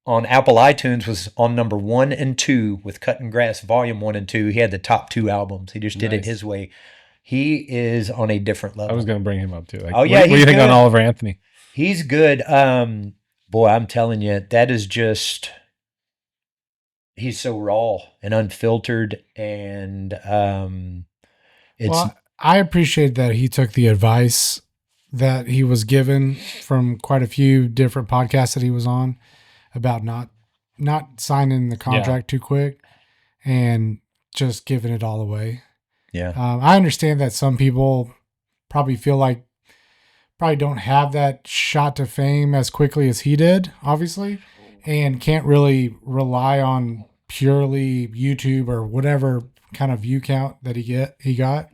on Apple iTunes was on number 1 and 2 with Cutting Grass Volume 1 and 2. He had the top 2 albums. He just did it his way. He is on a different level. I was going to bring him up too. Like, oh yeah, what do you think on Oliver Anthony? He's good. Boy, I'm telling you, that is just, he's so raw and unfiltered, and it's. Well, I appreciate that he took the advice that he was given from quite a few different podcasts that he was on about not signing the contract too quick and just giving it all away. Yeah. I understand that some people probably feel like don't have that shot to fame as quickly as he did, obviously, and can't really rely on purely YouTube or whatever kind of view count that he got.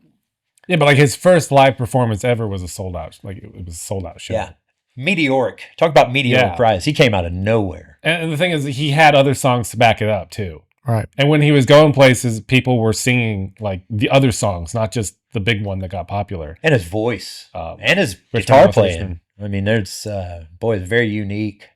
Yeah, but like his first live performance ever was a sold out. Like it was a sold out show. Yeah. Meteoric. Talk about meteoric rise. He came out of nowhere. And the thing is, he had other songs to back it up too. Right. And when he was going places, people were singing like the other songs, not just the big one that got popular. And his voice. And his guitar playing. I mean, there's, boy, it's very unique.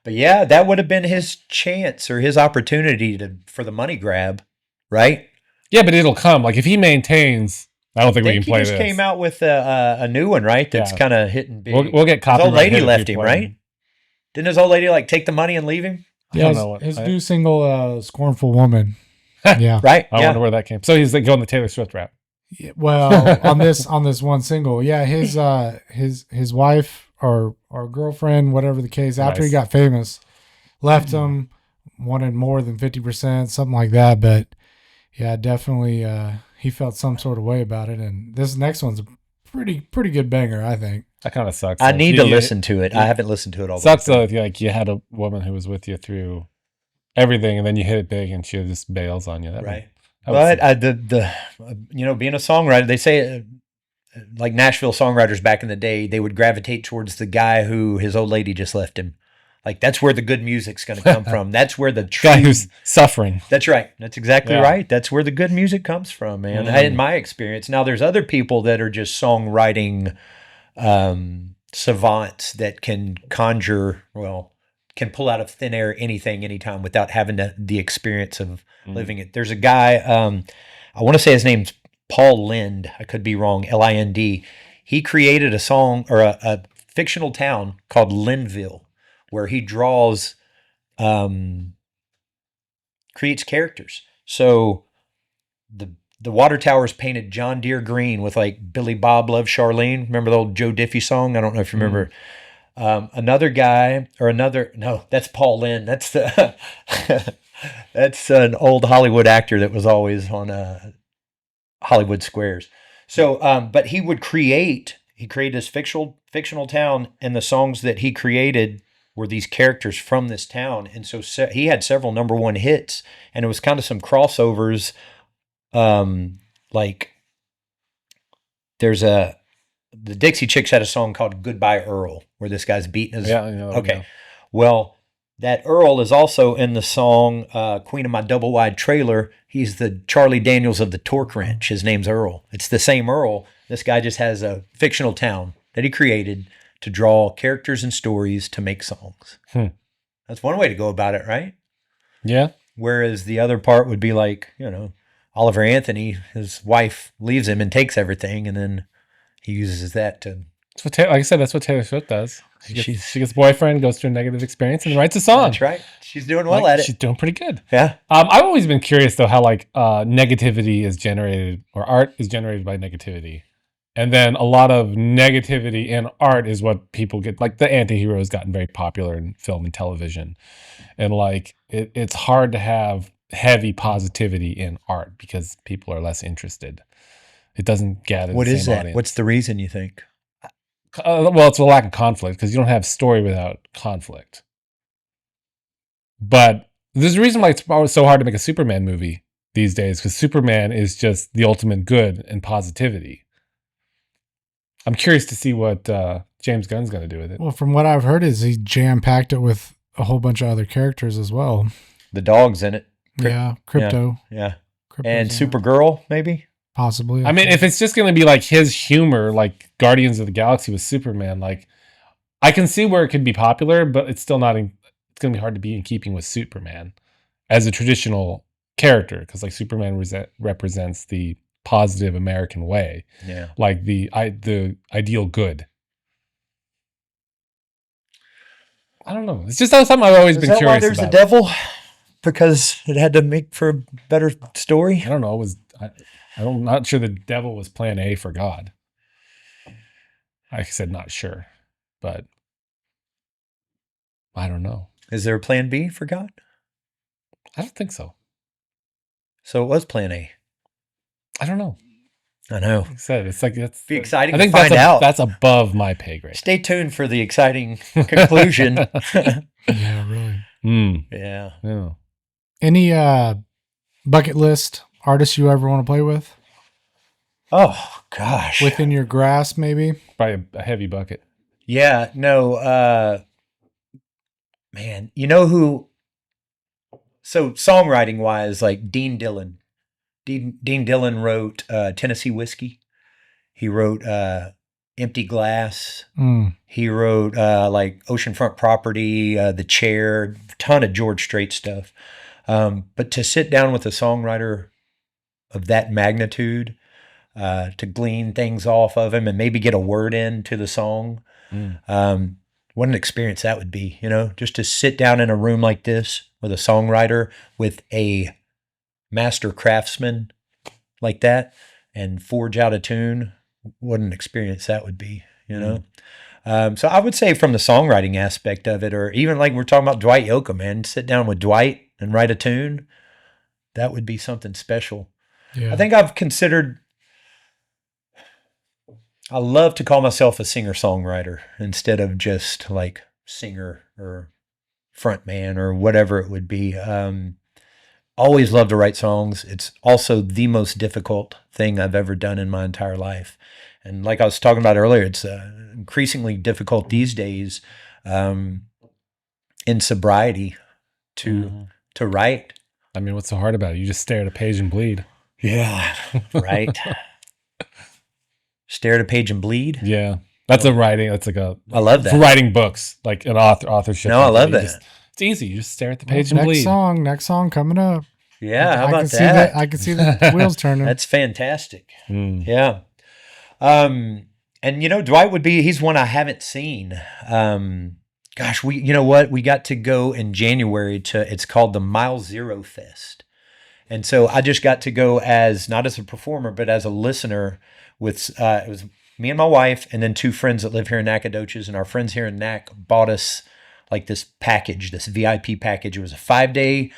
But yeah, that would have been his chance or his opportunity for the money grab, right? Yeah, but it'll come. Like if he maintains, I don't think we can play this. He just came out with a new one, right? That's kind of hitting big. We'll get copyright. His old lady left him, right? Didn't his old lady like take the money and leave him? Yeah, his new single, "Scornful Woman." Yeah, right. I wonder where that came. So he's like going the Taylor Swift route. Yeah, well, on this one single, yeah, his wife or girlfriend, whatever the case, after he got famous, left him, wanted more than 50%, something like that. But yeah, definitely, he felt some sort of way about it. And this next one's a pretty good banger, I think. That kind of sucks. I need to listen to it. I haven't listened to it all. Sucks though if you had a woman who was with you through everything, and then you hit it big, and she just bails on you. Right. But being a songwriter, they say like Nashville songwriters back in the day, they would gravitate towards the guy who his old lady just left him. Like that's where the good music's going to come from. That's where the guy who's suffering. That's right. That's exactly right. That's where the good music comes from, man. In my experience, now there's other people that are just songwriting savants that can can pull out of thin air anything, anytime without having the experience of living it. There's a guy, I want to say his name's Paul Lind. I could be wrong. Lind. He created a song or a fictional town called Linville, where he draws, creates characters. So the water tower is painted John Deere green with like Billy Bob Loves Charlene. Remember the old Joe Diffie song? I don't know if you remember. Another guy that's Paul Lynn. That's that's an old Hollywood actor that was always on Hollywood Squares. So, but he created this fictional town, and the songs that he created were these characters from this town. And so he had several number 1 hits, and it was kind of some crossovers. Like there's the Dixie Chicks had a song called Goodbye Earl, where this guy's beating his. Yeah, I know. Okay. Well, that Earl is also in the song Queen of My Double Wide Trailer. He's the Charlie Daniels of the Torque Wrench. His name's Earl. It's the same Earl. This guy just has a fictional town that he created to draw characters and stories to make songs. That's one way to go about it, right? Yeah. Whereas the other part would be like, Oliver Anthony, his wife leaves him and takes everything, and then he uses that to... like I said, that's what Taylor Swift does. She gets a boyfriend, goes through a negative experience, and writes a song. That's right. She's doing well at it. She's doing pretty good. Yeah. I've always been curious, though, how negativity is generated, or art is generated by negativity. And then a lot of negativity in art is what people get. Like the anti-hero has gotten very popular in film and television. And it's hard to have heavy positivity in art because people are less interested. It doesn't gather What the is same that? audience. What's the reason, you think? Well, it's a lack of conflict because you don't have story without conflict. But There's a reason why it's always so hard to make a Superman movie these days, because Superman is just the ultimate good and positivity. I'm curious to see what James Gunn's going to do with it. Well, from what I've heard, is he jam-packed it with a whole bunch of other characters as well. The dog's in it. Yeah, Crypto. Yeah. Crypto's And in it. Supergirl, maybe? Possibly. I mean, if it's just going to be like his humor, like Guardians of the Galaxy with Superman, like I can see where it could be popular, but it's still not. It's going to be hard to be in keeping with Superman as a traditional character, because like Superman represents the positive American way, like the ideal good. I don't know. It's just something I've always been curious about. There's a devil, because it had to make for a better story. I don't know. I'm not sure the devil was plan A for God. I said not sure, but I don't know. Is there a plan B for God? I don't think so. So it was plan A. I don't know. I know. Like I said, it's like that's be exciting. I think to find out. That's above my pay grade. Stay tuned for the exciting conclusion. Yeah, really. Yeah. Any bucket list artists you ever want to play with? Oh gosh. Within your grasp, maybe? Probably a heavy bucket. Yeah. No. Man, you know who? So songwriting wise, like Dean Dillon. Dean Dillon wrote Tennessee Whiskey. He wrote Empty Glass. He wrote like Oceanfront Property, The Chair, ton of George Strait stuff. But to sit down with a songwriter of that magnitude, to glean things off of him and maybe get a word into the song, what an experience that would be, just to sit down in a room like this with a songwriter, with a master craftsman like that, and forge out a tune. What an experience that would be, So I would say from the songwriting aspect of it, or even like we're talking about Dwight Yoakam, man, sit down with Dwight and write a tune. That would be something special. Yeah. I think I've considered, I love to call myself a singer-songwriter instead of just like singer or frontman or whatever it would be. Always love to write songs. It's also the most difficult thing I've ever done in my entire life. And like I was talking about earlier, it's increasingly difficult these days in sobriety to write. I mean, what's so hard about it? You just stare at a page and bleed. Yeah, right. Stare at a page and bleed? Yeah. That's a writing. That's like I love that. For writing books, like an authorship. No, I love that. It's easy. You just stare at the page and bleed. Next song coming up. Yeah, how about that? I can see the wheels turning. That's fantastic. Yeah. And Dwight would be, he's one I haven't seen. Gosh, you know what? We got to go in January it's called the Mile Zero Fest. And so I just got to go not as a performer, but as a listener with, it was me and my wife and then two friends that live here in Nacogdoches, and our friends here in Nac bought us like this package, this VIP package. It was a 5-day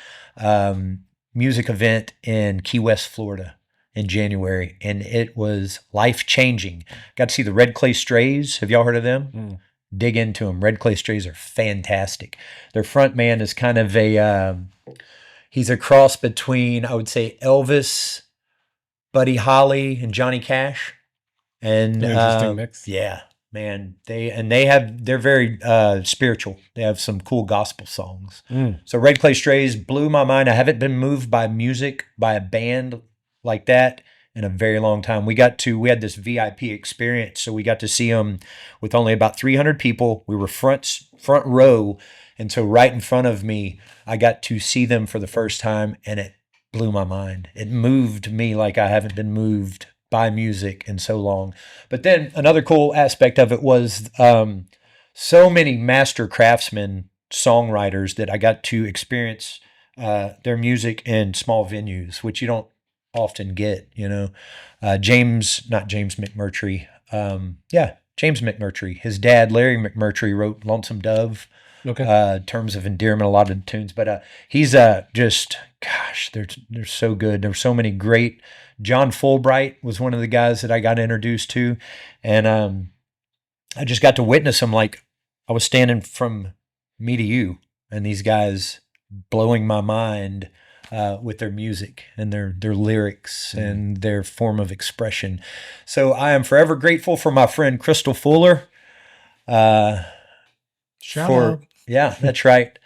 music event in Key West, Florida in January, and it was life-changing. Got to see the Red Clay Strays. Have y'all heard of them? Dig into them. Red Clay Strays are fantastic. Their front man is kind of he's a cross between, I would say, Elvis, Buddy Holly, and Johnny Cash. And interesting mix. Yeah, man. They're very spiritual. They have some cool gospel songs. So Red Clay Strays blew my mind. I haven't been moved by music, by a band like that in a very long time. We had this VIP experience, so we got to see them with only about 300 people. We were front row, and so right in front of me, I got to see them for the first time, and it blew my mind. It moved me like I haven't been moved by music in so long. But then another cool aspect of it was so many master craftsmen, songwriters that I got to experience their music in small venues, which you don't often get, James McMurtry. James McMurtry. His dad, Larry McMurtry, wrote Lonesome Dove. Okay. Terms of endearment, a lot of tunes, but he's just, gosh, they're so good. There's so many great. John Fulbright was one of the guys that I got introduced to, and I just got to witness him. Like I was standing from me to you, and these guys blowing my mind with their music and their lyrics and their form of expression. So I am forever grateful for my friend Crystal Fuller. Shout out. Yeah, that's right.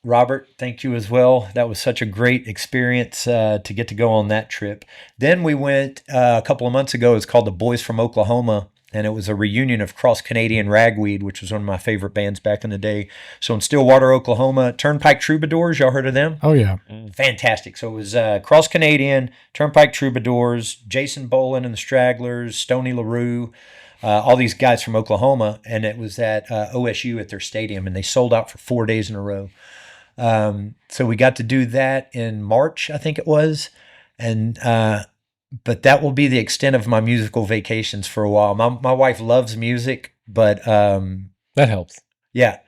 Robert, thank you as well. That was such a great experience to get to go on that trip. Then we went a couple of months ago. It's called the Boys from Oklahoma, and it was a reunion of Cross Canadian Ragweed, which was one of my favorite bands back in the day. So in Stillwater, Oklahoma, Turnpike Troubadours, y'all heard of them? Oh, yeah. Fantastic. So it was Cross Canadian, Turnpike Troubadours, Jason Boland and the Stragglers, Stoney LaRue, all these guys from Oklahoma, and it was at OSU at their stadium, and they sold out for 4 days in a row. So we got to do that in March, I think it was. And, but that will be the extent of my musical vacations for a while. My wife loves music, but, that helps. Yeah.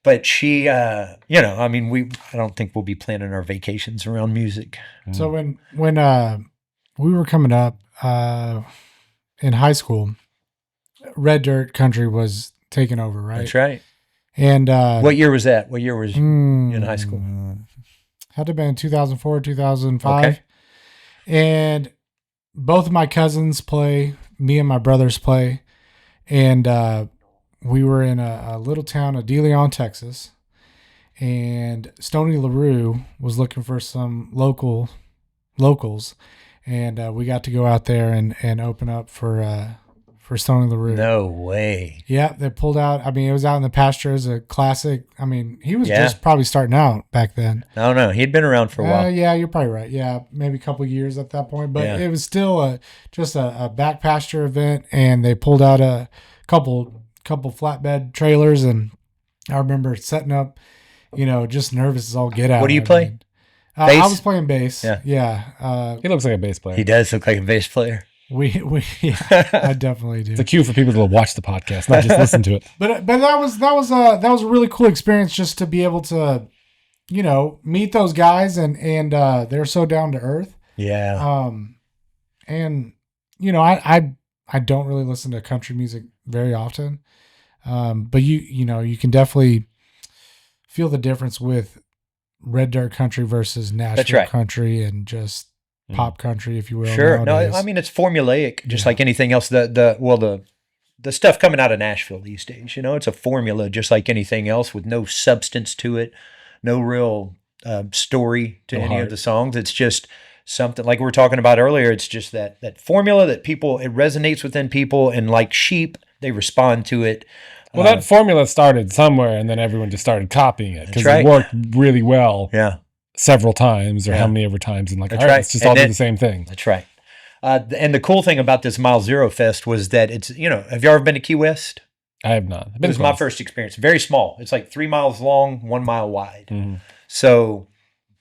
But she, I don't think we'll be planning our vacations around music. So when we were coming up, in high school, Red Dirt Country was taking over, right? That's right. And what year was that? What year was you in high school? Had to have been 2004, 2005. Okay. And both of my cousins play, me and my brothers play. And we were in a little town of De Leon, Texas. And Stoney LaRue was looking for some locals. And we got to go out there and open up for Stoney LaRue. No way. Yeah, they pulled out. I mean, it was out in the pasture as a classic. I mean, he was just probably starting out back then. No, he'd been around for a while. Yeah, you're probably right. Yeah, maybe a couple of years at that point, but it was still just a back pasture event, and they pulled out a couple flatbed trailers, and I remember setting up, just nervous as all get out. What do you play? I was playing bass. Yeah. He looks like a bass player. He does look like a bass player. I definitely do. It's a cue for people to watch the podcast, not just listen to it. But that was a really cool experience just to be able to, meet those guys and they're so down to earth. Yeah. And I don't really listen to country music very often. But you can definitely feel the difference with Red Dirt Country versus Nashville country and just pop country, if you will. Sure. Nowadays. No, I mean, it's formulaic, just like anything else. The stuff coming out of Nashville these days, it's a formula just like anything else with no substance to it, no real story to any of the songs. It's just something like we were talking about earlier. It's just that formula that it resonates within people, and like sheep, they respond to it. Well, that formula started somewhere, and then everyone just started copying it because it worked really well. Yeah. Several times, or how many ever times, and that's all right, let's just all do the same thing. That's right. And the cool thing about this Mile Zero Fest was that it's, have you ever been to Key West? I have not. It was my first experience. Very small. It's like 3 miles long, 1 mile wide. Mm-hmm. So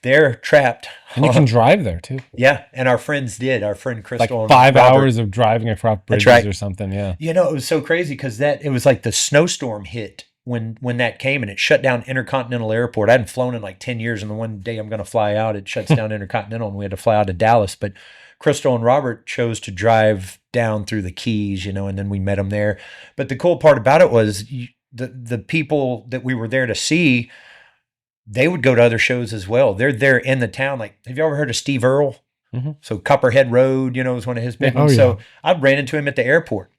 they're trapped. And you can drive there too. Yeah, and our friends did. Our friend Crystal, like 5 hours of driving across bridges or something. Yeah. It was so crazy because it was like the snowstorm hit when that came, and it shut down Intercontinental Airport. I hadn't flown in like 10 years, and the one day I'm going to fly out, it shuts down Intercontinental, and we had to fly out of Dallas. But Crystal and Robert chose to drive down through the Keys, and then we met them there. But the cool part about it was the people that we were there to see, they would go to other shows as well. They're there in the town. Like, have you ever heard of Steve Earle? Mm-hmm. So Copperhead Road, was one of his big ones. So I ran into him at the airport.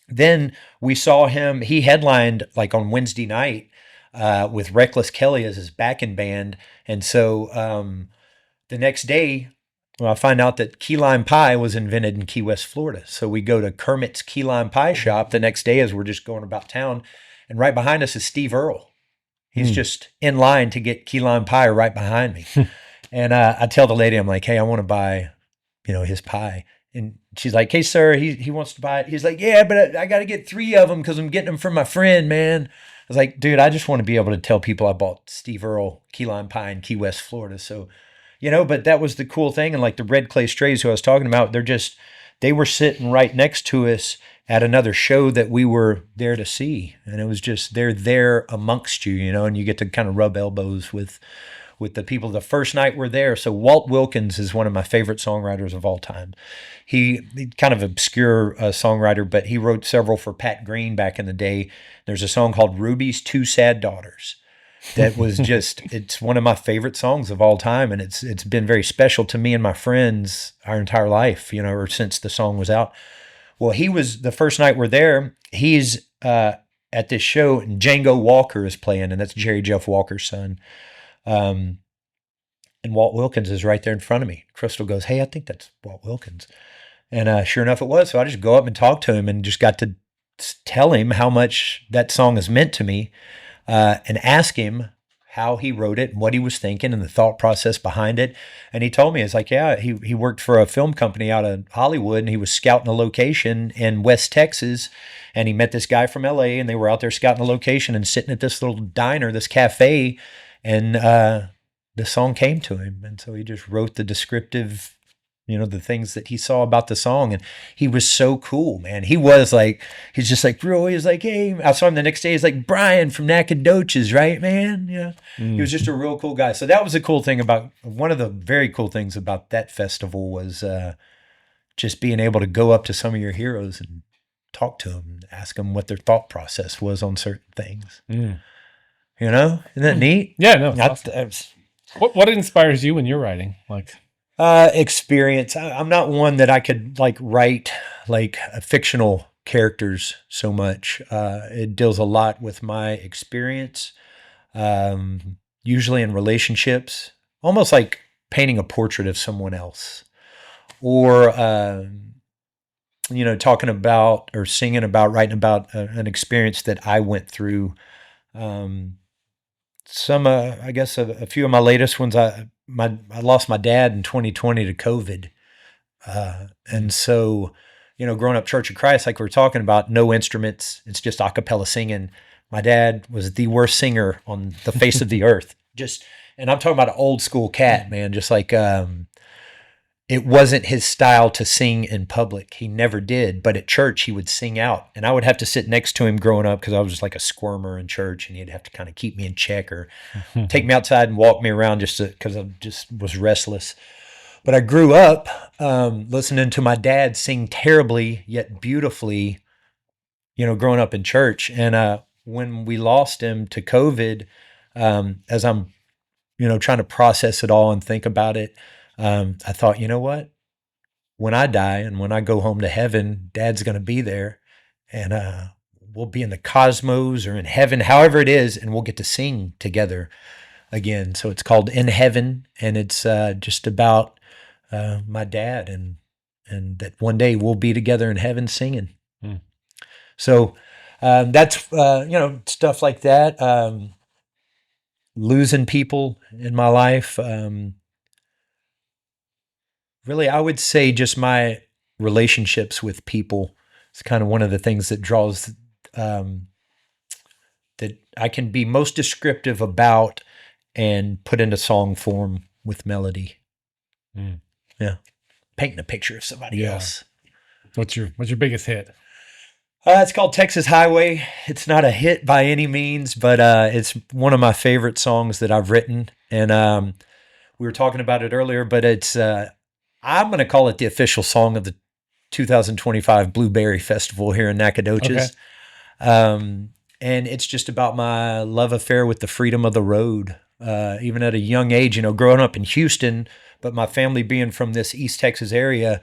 Then we saw him, he headlined like on Wednesday night with Reckless Kelly as his backing band. And so the next day, I find out that key lime pie was invented in Key West, Florida. So we go to Kermit's Key Lime Pie Shop the next day as we're just going about town. And right behind us is Steve Earle. He's just in line to get key lime pie right behind me. And I tell the lady, I'm like, hey, I want to buy, his pie. And she's like, hey, sir, he wants to buy it. He's like, yeah, but I got to get 3 of them because I'm getting them from my friend, man. I was like, dude, I just want to be able to tell people I bought Steve Earle key lime pie in Key West, Florida. So, but that was the cool thing. And like the Red Clay Strays who I was talking about, they were sitting right next to us at another show that we were there to see. And it was just, they're there amongst you, and you get to kind of rub elbows with the people the first night we're there. So Walt Wilkins is one of my favorite songwriters of all time. He kind of obscure songwriter, but he wrote several for Pat Green back in the day. There's a song called Ruby's Two Sad Daughters. that was just, it's one of my favorite songs of all time. And it's been very special to me and my friends our entire life, you know, or since the song was out. Well, he was, the first night we're there, he's at this show, and Django Walker is playing, and that's Jerry Jeff Walker's son. And Walt Wilkins is right there in front of me. Crystal goes, "Hey, I think that's Walt Wilkins." And sure enough, it was. So I just go up and talk to him and just got to tell him how much that song has meant to me, and ask him how he wrote it and what he was thinking and the thought process behind it. And he told me, it's like, yeah, he worked for a film company out of Hollywood, and he was scouting a location in West Texas, and he met this guy from LA, and they were out there scouting a location and sitting at this little diner, this cafe, and the song came to him. And so he just wrote the descriptive, you know, the things that he saw about the song. And he was so cool, man. He was like, he's just like, bro, he was like, hey, I saw him the next day. He's like, Brian from Nacogdoches, right, man? Yeah. He was just a real cool guy. So that was a cool thing about, one of the very cool things about that festival was just being able to go up to some of your heroes and talk to them, and ask them what their thought process was on certain things. You know, isn't that neat? Yeah, no, it's awesome. What inspires you when you're writing? Like, experience. I'm not one that I could like write like fictional characters so much. It deals a lot with my experience, usually in relationships, almost like painting a portrait of someone else, or you know, talking about or singing about, writing about an experience that I went through. Some, I guess, a few of my latest ones. I lost my dad in 2020 to COVID, and so, you know, growing up Church of Christ, like we were talking about, no instruments. It's just a cappella singing. My dad was the worst singer on the face of the earth. Just, and I'm talking about an old school cat, man. Just like, it wasn't his style to sing in public. He never did. But at church, he would sing out. And I would have to sit next to him growing up because I was like a squirmer in church, and he'd have to kind of keep me in check or take me outside and walk me around just because I just was restless. But I grew up listening to my dad sing terribly yet beautifully, you know, growing up in church. And when we lost him to COVID, as I'm, you know, trying to process it all and think about it, I thought, you know what? When I die and when I go home to heaven, Dad's going to be there, and we'll be in the cosmos or in heaven, however it is, and we'll get to sing together again. So it's called In Heaven, and it's just about my dad, and that one day we'll be together in heaven singing. So that's, you know, stuff like that. Losing people in my life. Really, I would say just my relationships with people is kind of one of the things that draws, that I can be most descriptive about and put into song form with melody. Yeah. Painting a picture of somebody else. What's your biggest hit? It's called Texas Highway. It's not a hit by any means, but it's one of my favorite songs that I've written. And we were talking about it earlier, but it's, I'm going to call it the official song of the 2025 Blueberry Festival here in Nacogdoches. Okay. And it's just about my love affair with the freedom of the road. Even at a young age, you know, growing up in Houston, but my family being from this East Texas area,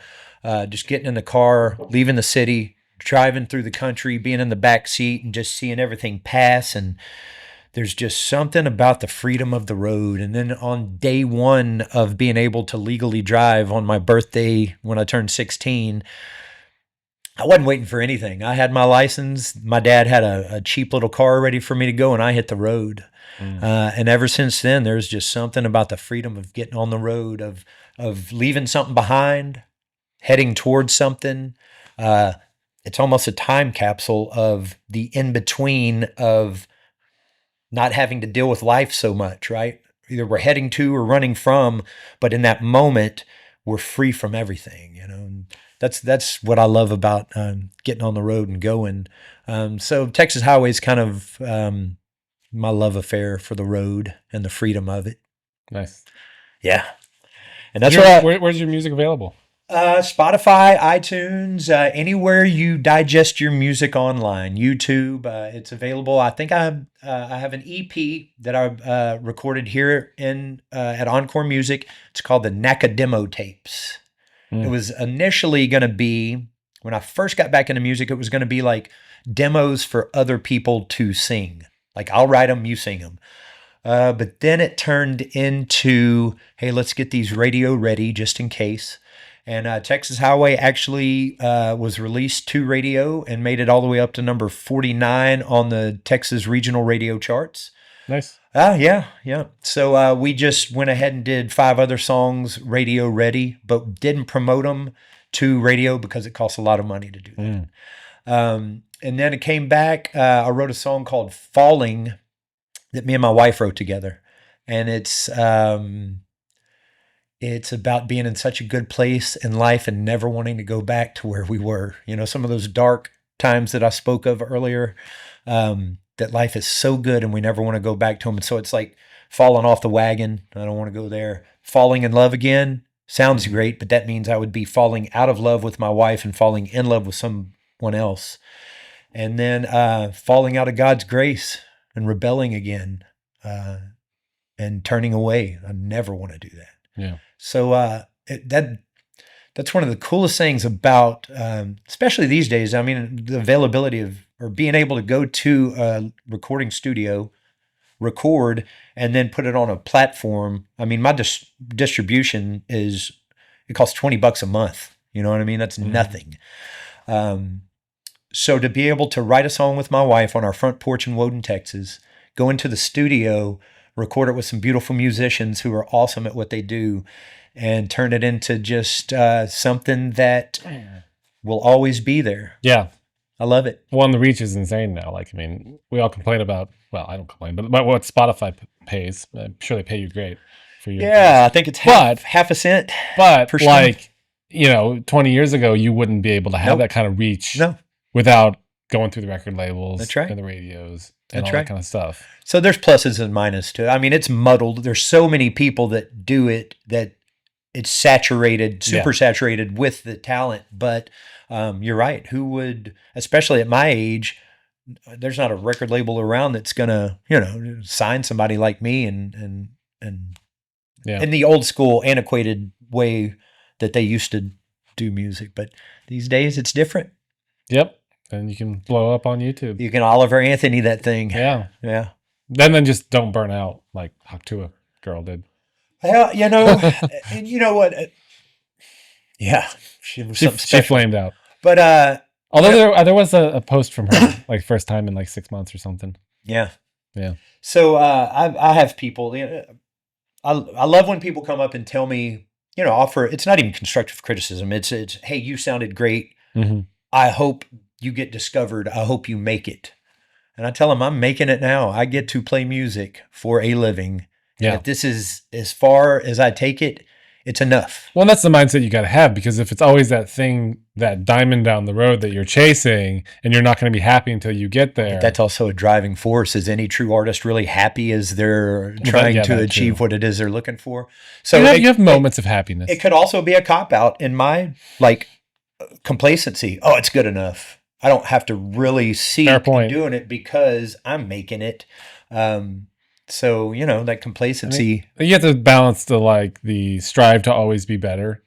just getting in the car, leaving the city, driving through the country, being in the back seat and just seeing everything pass. And there's just something about the freedom of the road. And then on day one of being able to legally drive on my birthday when I turned 16, I wasn't waiting for anything. I had my license. My dad had a cheap little car ready for me to go, and I hit the road. And ever since then, there's just something about the freedom of getting on the road, of leaving something behind, heading towards something. It's almost a time capsule of the in-between of not having to deal with life so much, right? Either we're heading to or running from, but in that moment, we're free from everything, you know? And that's what I love about getting on the road and going. So Texas Highway is kind of my love affair for the road and the freedom of it. Nice. Yeah. And that's where's your music available? Spotify, iTunes, anywhere you digest your music online, YouTube, it's available. I think I have an EP that I recorded here in at Encore Music. It's called the NACA Demo Tapes. It was initially going to be, when I first got back into music, it was going to be like demos for other people to sing. Like I'll write them, you sing them. But then it turned into, hey, let's get these radio ready just in case. And Texas Highway actually was released to radio and made it all the way up to number 49 on the Texas regional radio charts. Nice. Yeah. So we just went ahead and did 5 other songs radio ready, but didn't promote them to radio because it costs a lot of money to do that. And then it came back. I wrote a song called Falling that me and my wife wrote together. And it's about being in such a good place in life and never wanting to go back to where we were. You know, some of those dark times that I spoke of earlier, that life is so good and we never want to go back to them. And so it's like falling off the wagon. I don't want to go there. Falling in love again sounds great, but that means I would be falling out of love with my wife and falling in love with someone else. And then falling out of God's grace and rebelling again and turning away. I never want to do that. Yeah. So that's one of the coolest things about, especially these days. I mean, the availability of, or being able to go to a recording studio, record, and then put it on a platform. I mean, my distribution it costs $20 a month. You know what I mean? That's nothing. So to be able to write a song with my wife on our front porch in Woden, Texas, go into the studio, record it with some beautiful musicians who are awesome at what they do, and turn it into just something that will always be there. Yeah. I love it. Well, and the reach is insane now. Like, I mean, we all complain about, well, I don't complain, but about what Spotify pays. I'm sure they pay you great for your. Yeah, I think it's half a cent. But per like, stream. you know, 20 years ago, you wouldn't be able to have that kind of reach without going through the record labels and the radios and all that kind of stuff. So there's pluses and minuses to it. I mean, it's muddled. There's so many people that do it that it's saturated, super saturated with the talent. But you're right. Who would, especially at my age, there's not a record label around that's gonna, sign somebody like me and in the old school, antiquated way that they used to do music. But these days, it's different. Yep. And you can blow up on YouTube. You can Oliver Anthony that thing. Yeah. Yeah. Then just don't burn out like Haktua girl did. Well, and you know what? Yeah. She flamed out. But although there was a post from her, like first time in like 6 months or something. Yeah. Yeah. So I have people, I love when people come up and tell me, offer, it's not even constructive criticism. It's hey, you sounded great. Mm-hmm. I hope you get discovered. I hope you make it. And I tell them I'm making it now. I get to play music for a living. Yeah. And if this is as far as I take it, it's enough. Well, that's the mindset you got to have, because if it's always that thing, that diamond down the road that you're chasing, and you're not going to be happy until you get there. But that's also a driving force. Is any true artist really happy as they're trying to achieve what it is they're looking for? So you have moments of happiness. It could also be a cop-out in my complacency. Oh, it's good enough. I don't have to really seek doing it because I'm making it. So, that complacency. You have to balance the strive to always be better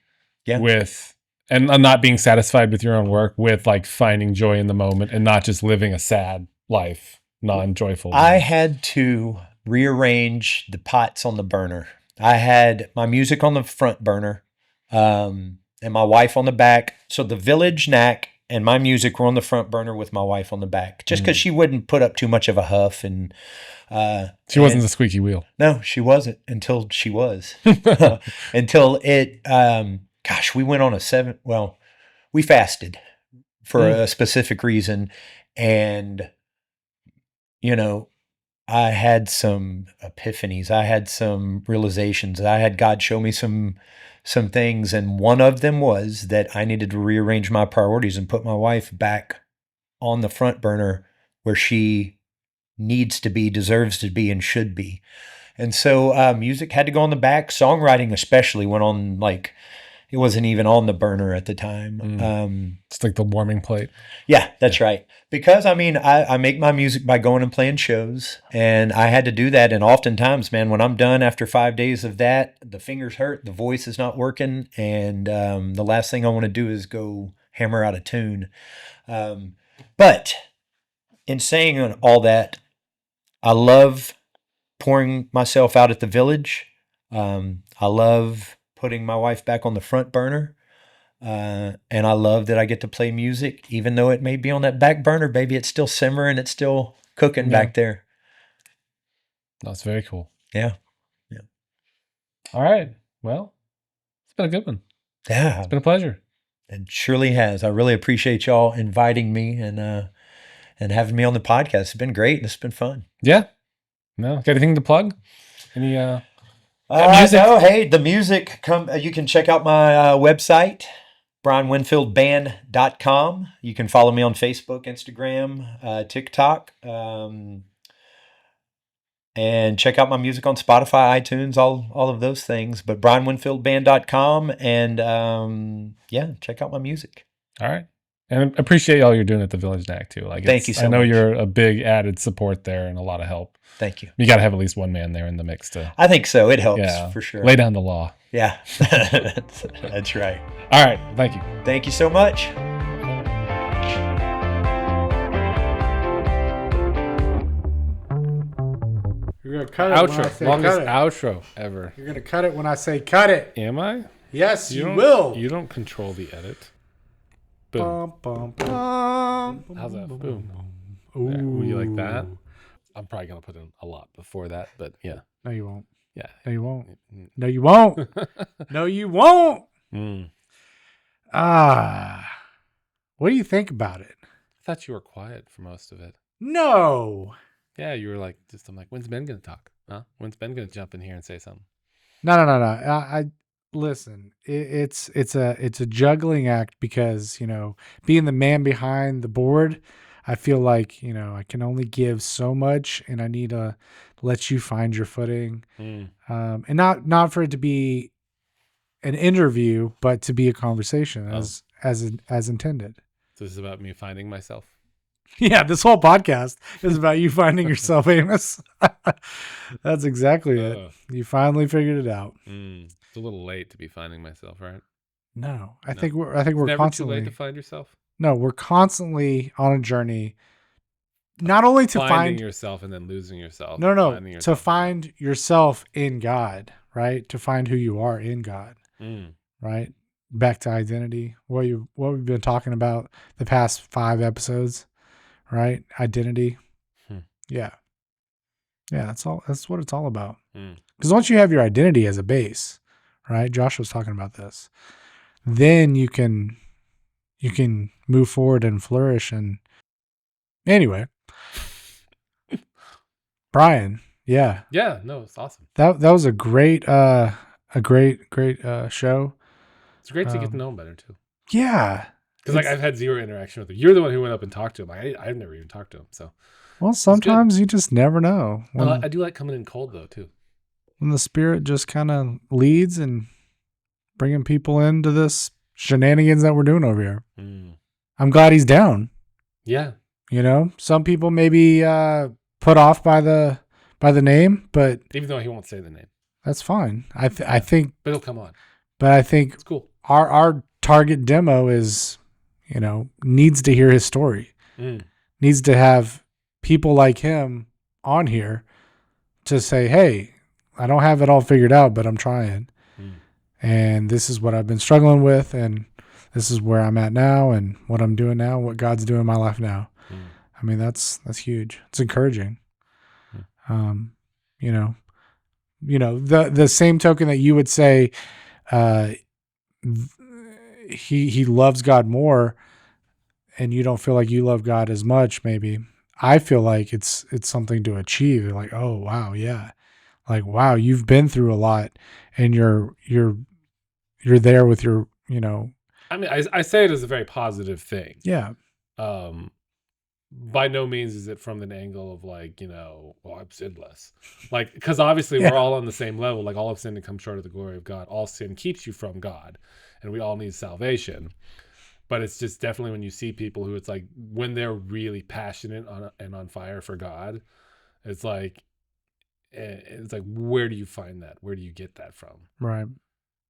with, and not being satisfied with your own work, with finding joy in the moment and not just living a sad life, non-joyful. I had to rearrange the pots on the burner. I had my music on the front burner, and my wife on the back. So the Village Nac and my music were on the front burner with my wife on the back, just because she wouldn't put up too much of a huff. And she wasn't the squeaky wheel. No, she wasn't until she was. Until it, we went on we fasted for a specific reason. And, I had some epiphanies. I had some realizations. I had God show me some things, and one of them was that I needed to rearrange my priorities and put my wife back on the front burner where she needs to be, deserves to be, and should be. And so music had to go on the back. Songwriting especially went on It wasn't even on the burner at the time. It's like the warming plate. Yeah, that's right. Because I mean, I make my music by going and playing shows, and I had to do that. And oftentimes, man, when I'm done after 5 days of that, the fingers hurt, the voice is not working, and the last thing I want to do is go hammer out a tune. But in saying all that, I love pouring myself out at the Village. I love putting my wife back on the front burner. And I love that I get to play music, even though it may be on that back burner, baby. It's still simmering. It's still cooking back there. That's very cool. Yeah. All right. Well, it's been a good one. Yeah. It's been a pleasure. It surely has. I really appreciate y'all inviting me and having me on the podcast. It's been great. It's been fun. Yeah. No, got anything to plug? Any music? No, hey, the music. You can check out my website, brianwinfieldband.com. You can follow me on Facebook, Instagram, TikTok, and check out my music on Spotify, iTunes, all of those things. But brianwinfieldband.com, and check out my music. All right. And I appreciate all you're doing at the Village Nac too. Like, thank you so much. I know you're a big added support there and a lot of help. Thank you. You got to have at least one man there in the mix to. I think so. It helps for sure. Lay down the law. Yeah, that's right. All right. Thank you. Thank you so much. You're gonna cut it when I say Longest cut it. outro ever. You're gonna cut it when I say cut it. Am I? Yes, you will. You don't control the edit. Boom. Bum, bum, bum. How's that? Boom. Ooh. Yeah, will you like that? I'm probably gonna put in a lot before that, but yeah. No, you won't. Yeah. No, you won't. No, you won't. No, you won't. What do you think about it? I thought you were quiet for most of it. No. Yeah, you were like, I'm like, when's Ben gonna talk? Huh? When's Ben gonna jump in here and say something? No. I listen. It's a juggling act because being the man behind the board, I feel like I can only give so much, and I need to let you find your footing, and not for it to be an interview, but to be a conversation as intended. So this is about me finding myself. Yeah, this whole podcast is about you finding yourself, Amos. That's exactly it. You finally figured it out. It's a little late to be finding myself, right? No, I No. think we're Never constantly too late to find yourself. No, we're constantly on a journey, not only to finding find yourself and then losing yourself. to find yourself in God, right? To find who you are in God, right? Back to identity. What we've been talking about the past 5 episodes. Right? Identity. Yeah. That's what it's all about. Because once you have your identity as a base, right? Josh was talking about this. Then you can move forward and flourish. And anyway, Brian. Yeah. Yeah. No, it's awesome. That was a great show. It's great to get to know him better too. Yeah. Because I've had zero interaction with him. You're the one who went up and talked to him. I've never even talked to him. So, well, sometimes you just never know. I do like coming in cold though too. When the Spirit just kind of leads and bringing people into this shenanigans that we're doing over here. I'm glad he's down. Yeah. Some people may be put off by the name, but even though he won't say the name, that's fine. I think, but he'll come on. But I think it's cool. Our target demo is. Needs to hear his story, needs to have people like him on here to say, hey, I don't have it all figured out, but I'm trying. And this is what I've been struggling with. And this is where I'm at now and what I'm doing now, what God's doing in my life now. I mean, that's huge. It's encouraging. The same token that you would say, he loves God more and you don't feel like you love God as much. Maybe I feel like it's something to achieve. Like, oh, wow. Yeah. Like, wow, you've been through a lot and you're there with your, I mean, I say it as a very positive thing. Yeah. by no means is it from an angle of like, well, I'm sinless. Like, because obviously we're all on the same level. Like, all of sin and come short of the glory of God. All sin keeps you from God, and we all need salvation. But it's just definitely when you see people who it's like when they're really passionate and on fire for God, it's like where do you find that? Where do you get that from? Right.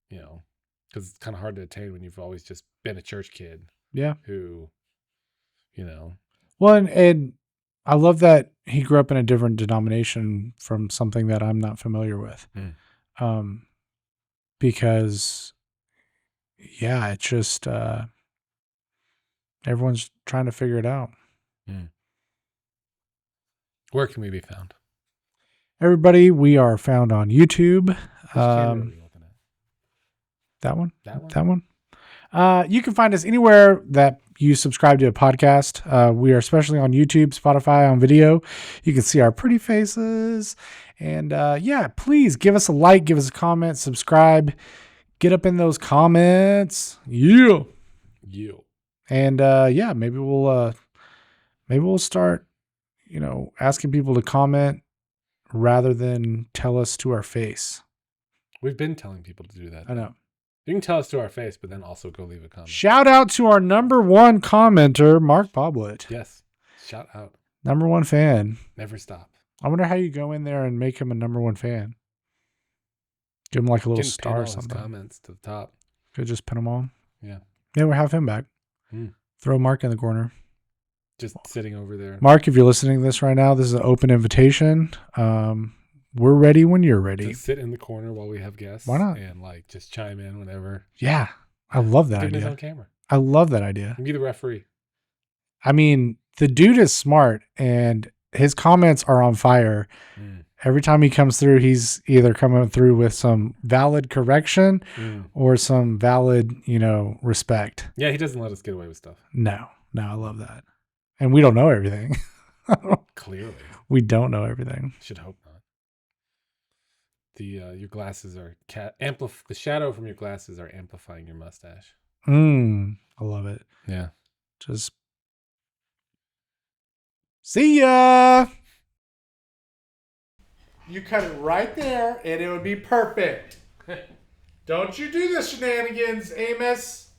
Because it's kind of hard to attain when you've always just been a church kid. Yeah. Who, Well, and I love that he grew up in a different denomination from something that I'm not familiar with. Because, yeah, it's just everyone's trying to figure it out. Where can we be found? Everybody, we are found on YouTube. Which camera are we looking at? That one? That one? That one? You can find us anywhere that you subscribe to a podcast. We are especially on YouTube, Spotify, on video. You can see our pretty faces. And yeah, please give us a like, give us a comment, subscribe. Get up in those comments. Yeah. And yeah, maybe we'll start, asking people to comment rather than tell us to our face. We've been telling people to do that. I know. You can tell us to our face, but then also go leave a comment. Shout out to our number one commenter, Mark Boblet. Yes. Shout out. Number one fan. Never stop. I wonder how you go in there and make him a number one fan. Give him like a little Can star pin or all his something. comments to the top. Could just pin them all. Yeah. Yeah, we'll have him back. Throw Mark in the corner. Just sitting over there. Mark, if you're listening to this right now, this is an open invitation. We're ready when you're ready. Just sit in the corner while we have guests. Why not? And like just chime in whenever. Yeah. I love that Give him his idea. own camera. I love that idea. Be the referee. I mean, the dude is smart and his comments are on fire. Every time he comes through, he's either coming through with some valid correction or some valid, respect. Yeah, he doesn't let us get away with stuff. No, I love that. And we don't know everything. Clearly. We don't know everything. Should hope not. Your glasses are the shadow from your glasses are amplifying your mustache. I love it. Yeah. Just see ya. You cut it right there and it would be perfect. Don't you do the shenanigans, Amos.